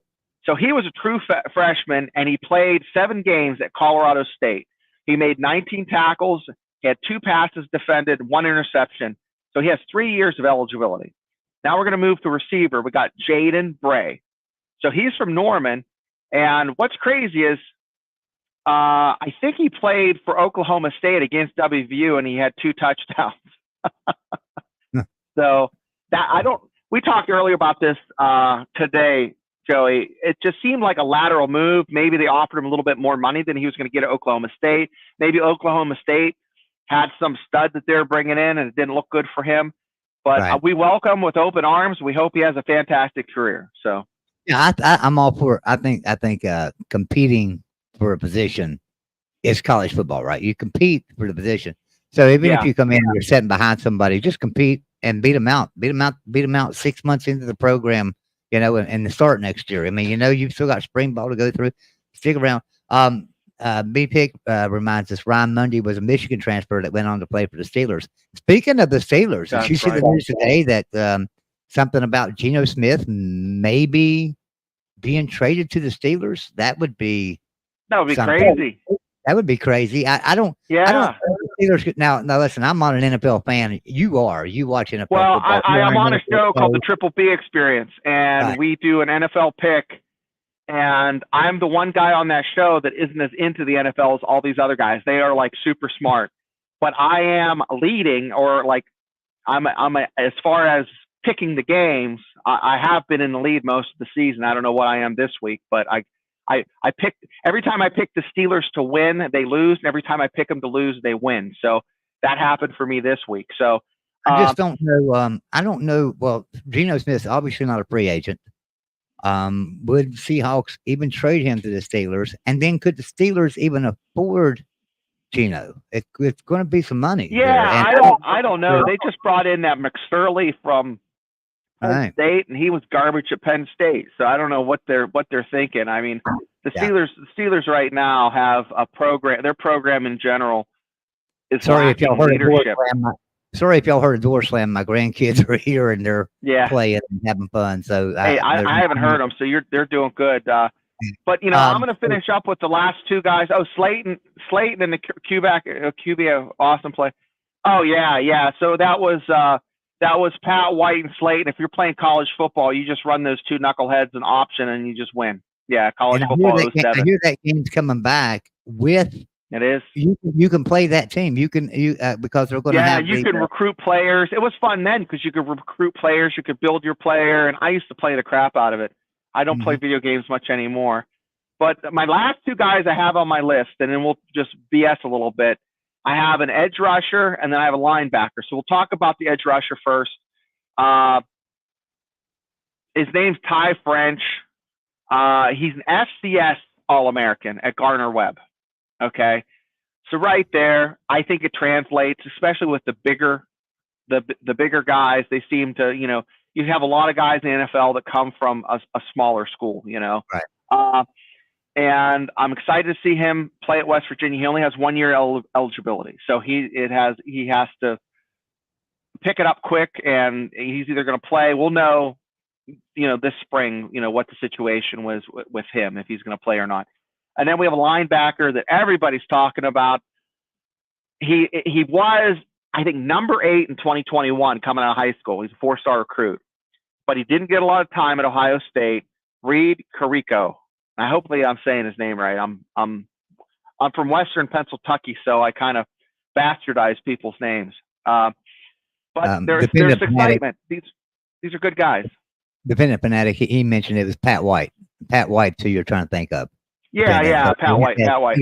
he was a true freshman, and he played 7 games at Colorado State. He made 19 tackles. He had 2 passes defended, 1 interception. So he has 3 years of eligibility. Now we're going to move to receiver. We got Jaden Bray. So he's from Norman. And what's crazy is I think he played for Oklahoma State against WVU, and he had 2 touchdowns. So we talked earlier about this today, Joey. It just seemed like a lateral move. Maybe they offered him a little bit more money than he was going to get at Oklahoma State. Maybe Oklahoma State had some stud that they're bringing in, and it didn't look good for him. But we welcome with open arms. We hope he has a fantastic career. So yeah, I'm all for it. I think competing for a position is college football, right? You compete for the position. So even if you come in and you're sitting behind somebody, just compete and beat them out. Beat them out 6 months into the program, and start next year. I mean, you've still got spring ball to go through. Stick around. B-Pick reminds us Ryan Mundy was a Michigan transfer that went on to play for the Steelers. Speaking of the Steelers, did you see the news today that something about Geno Smith maybe being traded to the Steelers? That would be crazy. That would be crazy. I don't. Yeah. I don't. Steelers now. Listen, I'm not an NFL fan. You are. You watch NFL. Well, football. I'm on a show called the Triple B Experience, and we do an NFL pick. And I'm the one guy on that show that isn't as into the NFL as all these other guys. They are like super smart, but I am leading, or like as far as picking the games, I have been in the lead most of the season. I don't know what I am this week, but I picked every time I pick the Steelers to win, they lose, and every time I pick them to lose, they win. So that happened for me this week. So I just don't know. I don't know. Well, Geno Smith's obviously not a free agent. Would Seahawks even trade him to the Steelers? And then could the Steelers even afford Geno? It's going to be some money. Yeah, I don't know. They just brought in that McSturley from Penn State, and he was garbage at Penn State. So I don't know what they're thinking. I mean, the Steelers right now have a program. Their program in general is lacking leadership. Sorry if y'all heard a door slam. My grandkids are here and they're playing and having fun. So I haven't heard them. So they're doing good. But I'm going to finish up with the last 2 guys. Oh, Slayton and the QB, awesome play. Oh yeah. So that was Pat White and Slayton. If you're playing college football, you just run those 2 knuckleheads an option and you just win. Yeah, college football. I hear that game's coming back with. It is. You can play that team. You can because they're going to have. Yeah, you can recruit players. It was fun then because you could recruit players. You could build your player, and I used to play the crap out of it. I don't play video games much anymore. But my last 2 guys I have on my list, and then we'll just BS a little bit. I have an edge rusher, and then I have a linebacker. So we'll talk about the edge rusher first. His name's Ty French. He's an FCS All-American at Gardner-Webb. Okay, so right there, I think it translates, especially with the bigger guys. They seem to, you have a lot of guys in the NFL that come from a smaller school, Right. And I'm excited to see him play at West Virginia. He only has 1 year eligibility, so he has to pick it up quick, and he's either going to play. We'll know, this spring, what the situation was with him, if he's going to play or not. And then we have a linebacker that everybody's talking about. He was, I think, number 8 in 2021 coming out of high school. He's a 4-star recruit, but he didn't get a lot of time at Ohio State. Reed Carrico. Hopefully I'm saying his name right. I'm from Western Pennsylvania, so I kind of bastardize people's names. But there's excitement. These are good guys. Dependent Fanatic, he mentioned it was Pat White. Pat White, who you're trying to think of. Yeah, Pat White.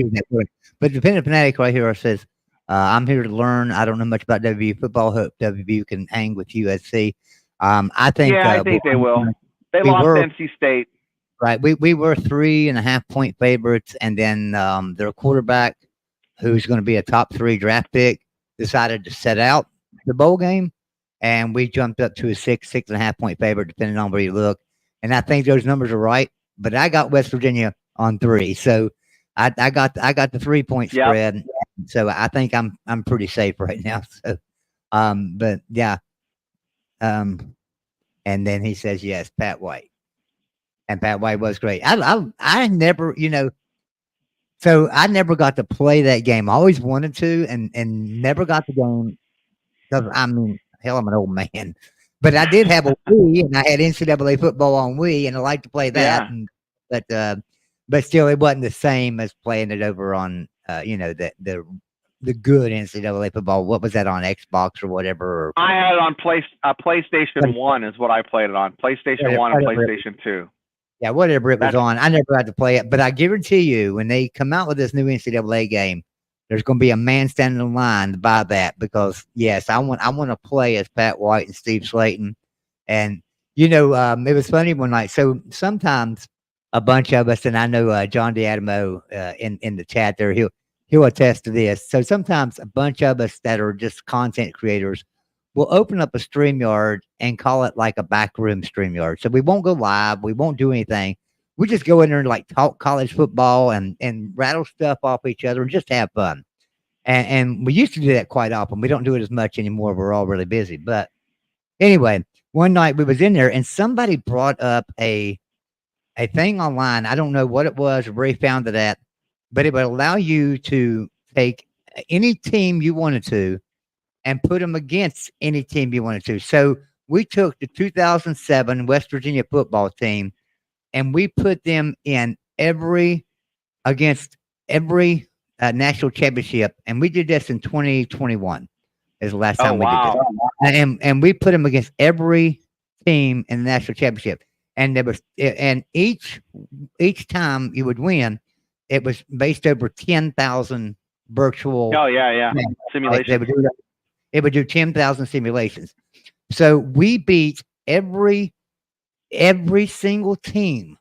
But Dependent Fanatic right here says, I'm here to learn. I don't know much about WVU football. Hope WVU can hang with USC. I think. Yeah, I think they will. They we lost were to NC State. right. We were 3.5 point favorites, and then their quarterback, who's going to be a top 3 draft pick, decided to set out the bowl game, and we jumped up to a 6.5 point favorite, depending on where you look. And I think those numbers are right. But I got West Virginia on 3, so I got the 3 point Yep. spread. So I think I'm pretty safe right now. So, but yeah, and then he says yes, Pat White, and Pat White was great. I never, so I never got to play that game. I always wanted to, and never got the game because I mean, hell, I'm an old man. But I did have a Wii, and I had NCAA football on Wii, and I liked to play that. Yeah. But still, it wasn't the same as playing it over on, the good NCAA football. What was that on Xbox or whatever? Or, I had it on PlayStation 1 is what I played it on. PlayStation 1 and PlayStation 2. Yeah, whatever it was on. I never had to play it, but I guarantee you, when they come out with this new NCAA game, there's going to be a man standing in line to buy that because, yes, I want to play as Pat White and Steve Slayton. And, it was funny one night. So sometimes a bunch of us, and I know John D'Adamo in the chat there, he'll attest to this. So sometimes a bunch of us that are just content creators will open up a StreamYard and call it like a backroom StreamYard. So we won't go live. We won't do anything. We just go in there and like talk college football and rattle stuff off each other and just have fun. And we used to do that quite often. We don't do it as much anymore. We're all really busy. But anyway, one night we was in there and somebody brought up a thing online. I don't know what it was or where he found it at, but it would allow you to take any team you wanted to and put them against any team you wanted to. So we took the 2007 West Virginia football team and we put them in against every national championship. And we did this in 2021 is the last time we did this. And we put them against every team in the national championship. And each time you would win, it was based over 10,000 virtual. Oh yeah. Simulations. It would do 10,000 simulations. So we beat every single team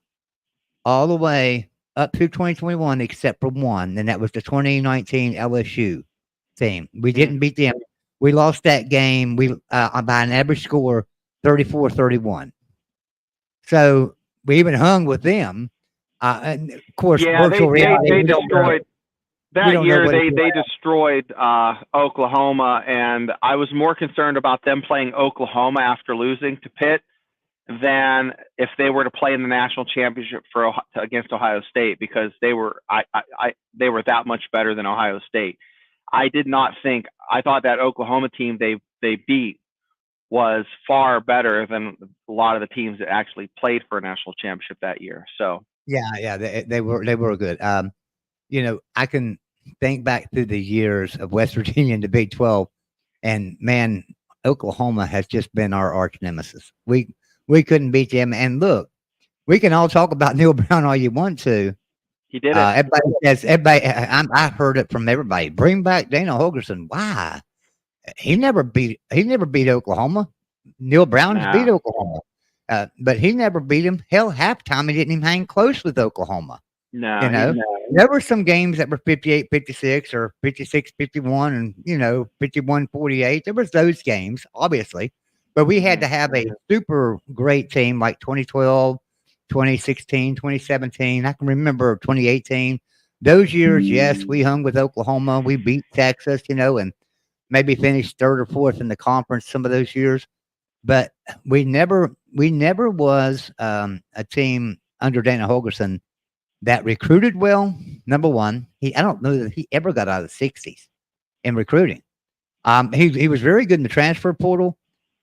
all the way up to 2021 except for one, and that was the 2019 LSU team. We didn't beat them. We lost that game by an average score 34-31. So we even hung with them. And of course, virtual reality, they destroyed. That year, they destroyed Oklahoma, and I was more concerned about them playing Oklahoma after losing to Pitt than if they were to play in the national championship against Ohio State because they were they were that much better than Ohio State. I thought that Oklahoma team they beat was far better than a lot of the teams that actually played for a national championship that year. So yeah, they were good. I can think back through the years of West Virginia in the Big 12, and man, Oklahoma has just been our arch nemesis. We couldn't beat them. And look, we can all talk about Neil Brown all you want to. He did it. I heard it from everybody. Bring back Dana Holgorsen. Why? He never beat Oklahoma. Neil Brown's beat Oklahoma, but he never beat him. Hell, halftime he didn't even hang close with Oklahoma. No, there were some games that were 58-56 or 56-51 and 51-48. There was those games, obviously, but we had to have a super great team like 2012, 2016, 2017. I can remember 2018. Those years, yes, we hung with Oklahoma. We beat Texas, and maybe finished third or fourth in the conference some of those years. But we never was a team under Dana Holgorsen that recruited well. Number one, I don't know that he ever got out of the 60s in recruiting. He was very good in the transfer portal.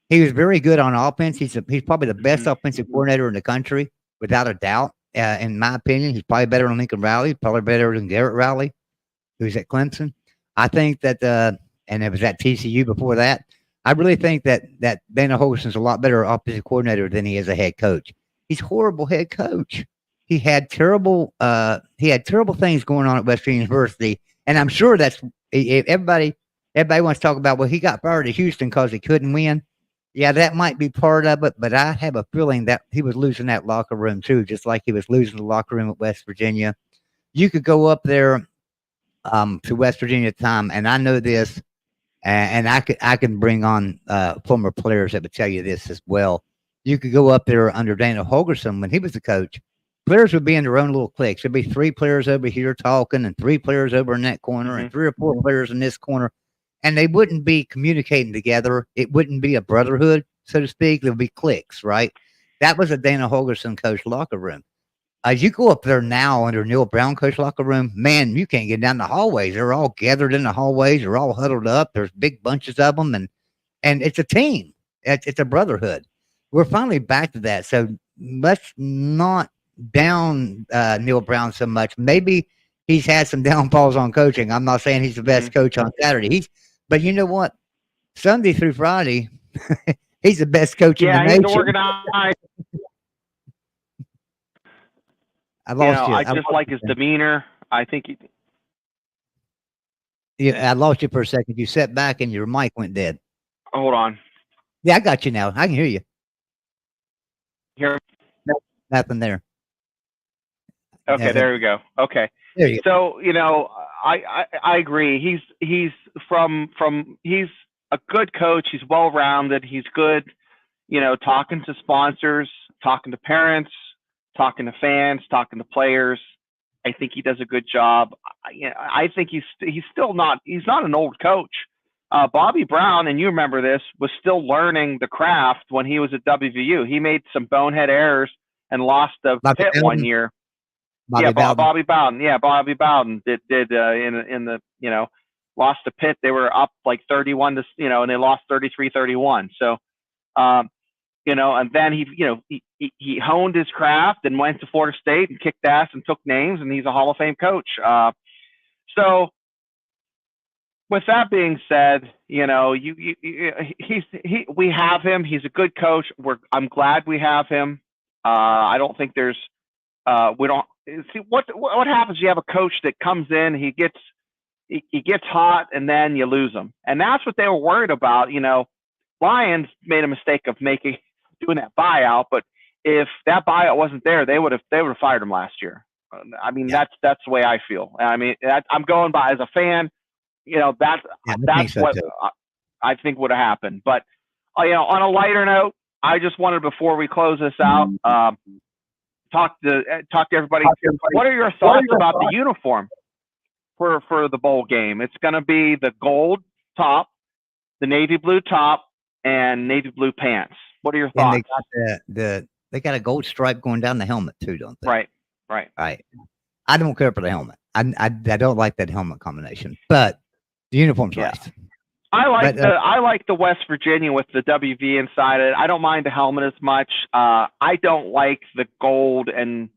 He was very good on offense. He's probably the best offensive coordinator in the country, without a doubt. In my opinion, he's probably better than Lincoln Riley, probably better than Garrett Riley, who's at Clemson. I think that, and it was at TCU before that. I really think that Dana Holgorsen's a lot better offensive coordinator than he is a head coach. He's a horrible head coach. He had terrible things going on at West Virginia University, and I'm sure that's everybody wants to talk about. Well, he got fired at Houston because he couldn't win. Yeah, that might be part of it, but I have a feeling that he was losing that locker room too, just like he was losing the locker room at West Virginia. You could go up there to West Virginia time, and I know this, and I can bring on former players that would tell you this as well. You could go up there under Dana Holgerson when he was the coach. Players would be in their own little cliques. There'd be 3 players over here talking, and 3 players over in that corner, and 3 or 4 players in this corner, and they wouldn't be communicating together. It wouldn't be a brotherhood, so to speak. There would be cliques, right? That was a Dana Holgerson coach locker room. You go up there now under Neil Brown coach locker room, man, you can't get down the hallways. They're all gathered in the hallways. They're all huddled up. There's big bunches of them, and it's a team. It's a brotherhood. We're finally back to that. So let's not down Neil Brown so much. Maybe he's had some downfalls on coaching. I'm not saying he's the best coach on Saturday. But you know what? Sunday through Friday, he's the best coach in the nation. He's organized. I just like his demeanor. I think I lost you for a second. You sat back and your mic went dead. Hold on. Yeah, I got you now. I can hear you. Hear? Nothing there. Okay, there we go. Okay. There you go. So, I agree. He's a good coach. He's well-rounded. He's good, talking to sponsors, talking to parents, talking to fans, talking to players. I think he does a good job. I think he's not an old coach. Bobby Brown, and you remember this, was still learning the craft when he was at WVU. He made some bonehead errors and lost the pit one year. Bobby Bowden. Yeah, Bobby Bowden did in the lost the pit. They were up like 31 to and they lost 33-31. So and then he honed his craft and went to Florida State and kicked ass and took names, and he's a Hall of Fame coach. So with that being said, we have him. He's a good coach. I'm glad we have him. I don't think there's we don't see what happens. You have a coach that comes in, he gets hot, and then you lose him, and that's what they were worried about. Lions made a mistake of doing that buyout, but if that buyout wasn't there, they would have fired him last year. I mean, that's the way I feel. I mean, I'm going by as a fan. That's what I think would have happened. But on a lighter note, I just wanted, before we close this out, talk to everybody. What are your thoughts about the uniform for the bowl game? It's going to be the gold top, the navy blue top, and navy blue pants. What are your thoughts? And they got a gold stripe going down the helmet too, don't they? Right. I don't care for the helmet. I don't like that helmet combination, but the uniform's nice. I like the West Virginia with the WV inside it. I don't mind the helmet as much. I don't like the gold and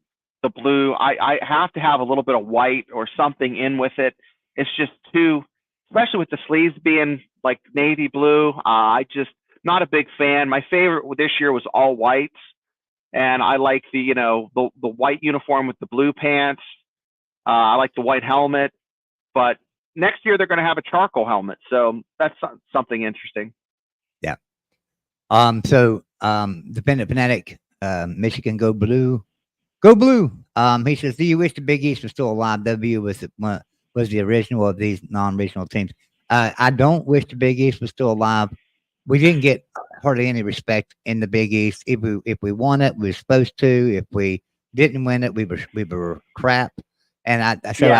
the blue. I have to have a little bit of white or something in with it. It's just too, especially with the sleeves being like navy blue. Not a big fan. My favorite this year was all whites, and I like the white uniform with the blue pants. I like the white helmet, but next year they're going to have a charcoal helmet, so that's something interesting. Yeah. So Dependent Fanatic, Michigan, go blue, go blue. He says, "Do you wish the Big East was still alive? W was the original of these non-regional teams. I don't wish the Big East was still alive. We didn't get hardly any respect in the Big East. If we won it, we were supposed to. If we didn't win it, we were crap." And I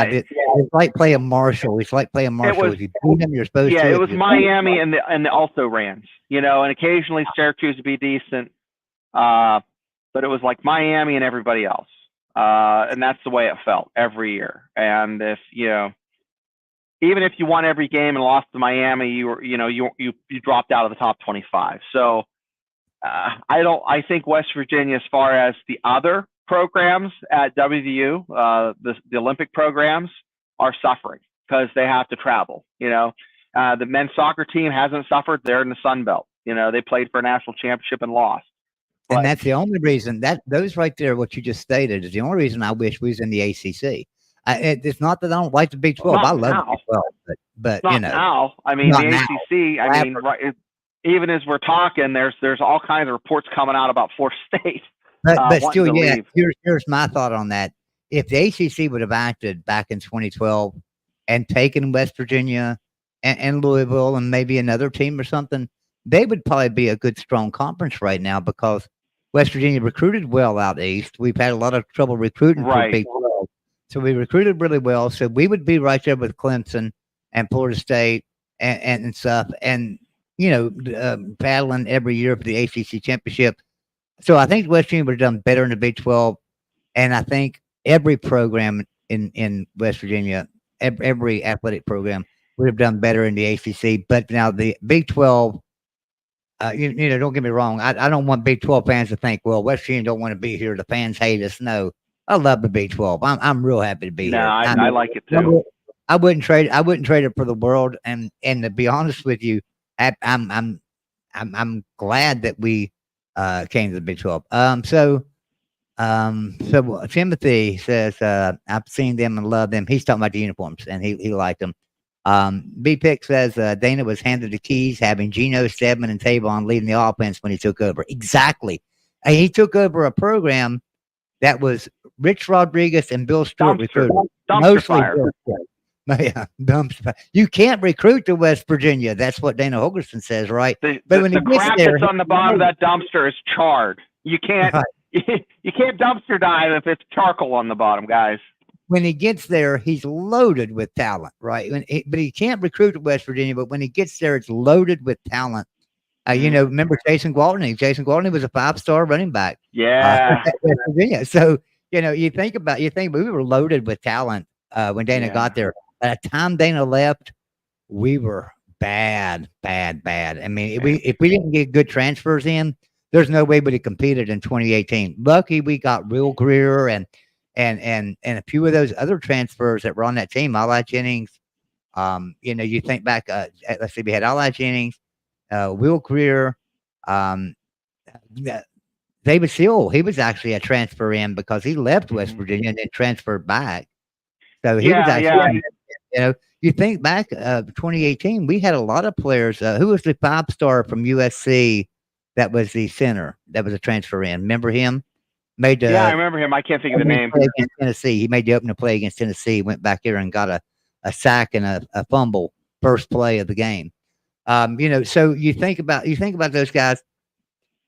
did. It's like playing Marshall. It's like playing Marshall. If you beat them, you're supposed to. Yeah, it was Miami and the also Rans. And occasionally Syracuse would be decent, but it was like Miami and everybody else. And that's the way it felt every year. And if even if you won every game and lost to Miami, you dropped out of the top 25. So I think West Virginia, as far as the other programs at WVU, the Olympic programs, are suffering because they have to travel. The men's soccer team hasn't suffered. They're in the Sun Belt. They played for a national championship and lost. And that's the only reason those right there, what you just stated, is the only reason I wish we was in the ACC. It's not that I don't like the Big 12. I love the Big 12, but now. I mean, the ACC. I mean, right. even as we're talking, there's all kinds of reports coming out about Florida State But wanting still, to yeah. leave. Here's my thought on that. If the ACC would have acted back in 2012 and taken West Virginia and Louisville and maybe another team or something, they would probably be a good, strong conference right now because West Virginia recruited well out east. We've had a lot of trouble recruiting for Right. Big 12. So we recruited really well. So we would be right there with Clemson and Florida State and stuff. And, battling every year for the ACC championship. So I think West Virginia would have done better in the Big 12. And I think every program in West Virginia, every athletic program would have done better in the ACC. But now the Big 12, don't get me wrong. I don't want Big 12 fans to think, well, West Virginia don't want to be here. The fans hate us. No, I love the Big 12. I'm real happy to be No, here. I like it too. I wouldn't trade it for the world. And to be honest with you, I'm glad that we came to the Big 12. So Timothy says, I've seen them and love them. He's talking about the uniforms and he liked them. B Pick says, Dana was handed the keys, having Geno, Stedman, and Tavon leading the offense when he took over. Exactly. And he took over a program that was Rich Rodriguez and Bill Stewart recruited. Dumpster fire. Yeah, dumpster. You can't recruit to West Virginia. That's what Dana Holgerson says, right? But when the crap that's on the bottom of that dumpster is charred. You can't. Right. You can't dumpster dive if it's charcoal on the bottom, guys. When he gets there, he's loaded with talent, right? But he can't recruit to West Virginia. But when he gets there, it's loaded with talent. Remember Jason Gwaltney? Jason Gwaltney was a 5-star running back. Yeah, West Virginia. So you think we were loaded with talent when Dana got there. By the time Dana left, we were bad. I mean, if we didn't get good transfers in, there's no way we'd have competed in 2018. Lucky we got Will Greer and a few of those other transfers that were on that team. Eli Jennings. You think back. Let's see, we had Eli Jennings, Will Greer, David Seal. He was actually a transfer in because he left West Virginia and then transferred back. So he was actually. You think back 2018, we had a lot of players. Who was the 5-star from USC that was the center that was a transfer in? Remember him? I remember him. I can't think of the name. Against Tennessee, he made the opening play against Tennessee. Went back there and got a sack and a fumble first play of the game. So you think about those guys.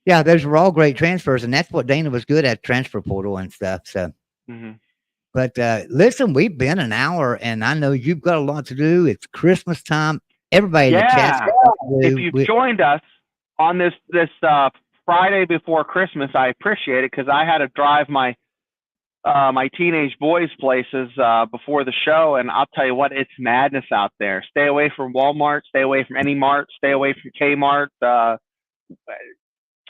Yeah, those were all great transfers, and that's what Dana was good at, transfer portal and stuff. So. Mm-hmm. But listen, we've been an hour, and I know you've got a lot to do. It's Christmas time. Everybody in the chat. If you've joined us on this Friday before Christmas, I appreciate it because I had to drive my teenage boys places before the show, and I'll tell you what, it's madness out there. Stay away from Walmart. Stay away from any mart. Stay away from Kmart,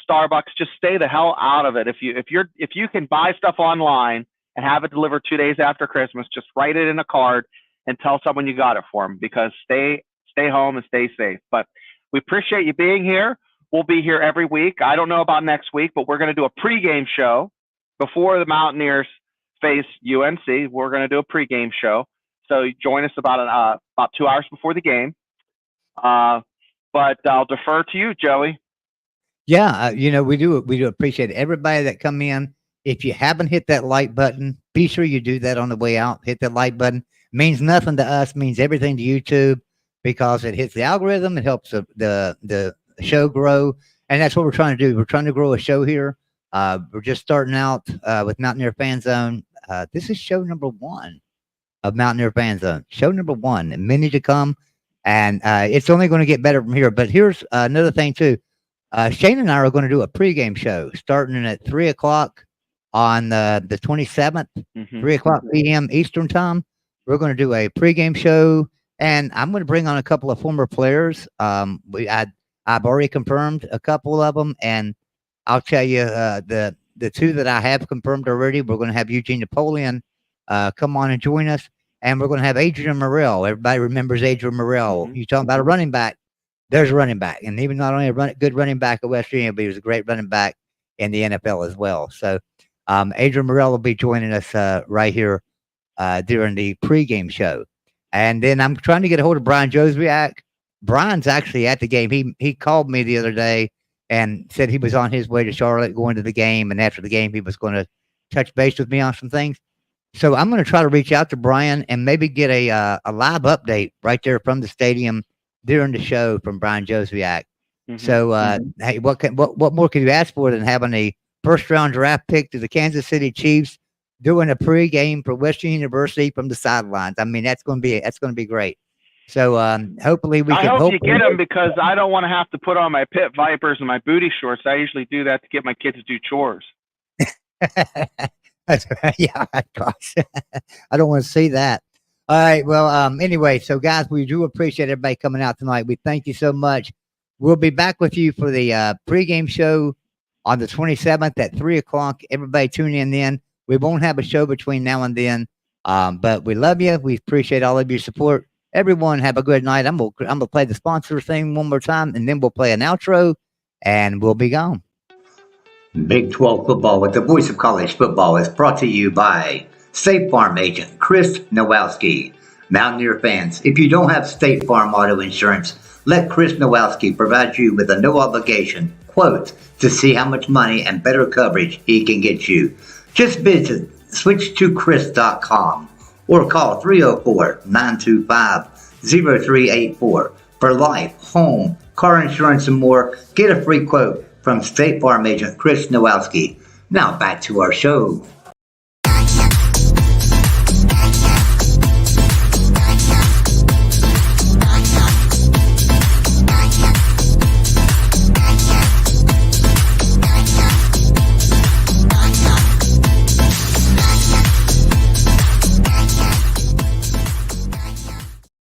Starbucks. Just stay the hell out of it. If you can buy stuff online and have it delivered 2 days after Christmas, just write it in a card and tell someone you got it for them, because stay home and stay safe. But we appreciate you being here. We'll be here every week. I don't know about next week, but we're going to do a pregame show before the Mountaineers face UNC. We're going to do a pregame show. So join us about 2 hours before the game. But I'll defer to you, Joey. Yeah, we do appreciate everybody that come in. If you haven't hit that like button, be sure you do that on the way out. Hit that like button. Means nothing to us, means everything to YouTube, because it hits the algorithm. It helps the show grow. And that's what we're trying to do. We're trying to grow a show here. We're just starting out with Mountaineer Fan Zone. This is show number 1 of Mountaineer Fan Zone. Show number 1, and many to come. And it's only going to get better from here. But here's another thing, too. Shane and I are going to do a pregame show starting at 3 o'clock on the 27th, 3 o'clock p.m. Eastern time. We're going to do a pregame show, and I'm going to bring on a couple of former players. I've already confirmed a couple of them, and I'll tell you the 2 that I have confirmed already. We're going to have Eugene Napoleon come on and join us, and we're going to have Adrian Morrell. Everybody remembers Adrian Morrell. You talking about a running back? There's a running back, and even not only a good running back at West Virginia, but he was a great running back in the NFL as well. So Adrian Morrell will be joining us right here during the pregame show. And then I'm trying to get a hold of Brian Joswiak. Brian's actually at the game. He called me the other day and said he was on his way to Charlotte going to the game, and after the game he was going to touch base with me on some things. So I'm going to try to reach out to Brian and maybe get a live update right there from the stadium during the show from Brian Joswiak. So hey, what more could you ask for than having a first round draft pick to the Kansas City Chiefs doing a pregame for Western University from the sidelines? I mean, that's going to be great. So hopefully we can. I hope you get them, because I don't want to have to put on my pit vipers and my booty shorts. I usually do that to get my kids to do chores. Yeah, gosh. I don't want to see that. All right. Well, anyway, so guys, we do appreciate everybody coming out tonight. We thank you so much. We'll be back with you for the pregame show on the 27th at 3:00. Everybody tune in then. We won't have a show between now and then, but we love you. We appreciate all of your support. Everyone have a good night. I'm gonna play the sponsor thing one more time, and then we'll play an outro, and we'll be gone. Big 12 football with the voice of college football is brought to you by State Farm agent Chris Nowalski. Mountaineer fans, if you don't have State Farm auto insurance, let Chris Nowalski provide you with a no obligation quote to see how much money and better coverage he can get you. Just visit switch2chris.com or call 304-925-0384 for life, home, car insurance, and more. Get a free quote from State Farm agent Chris Nowalski. Now back to our show.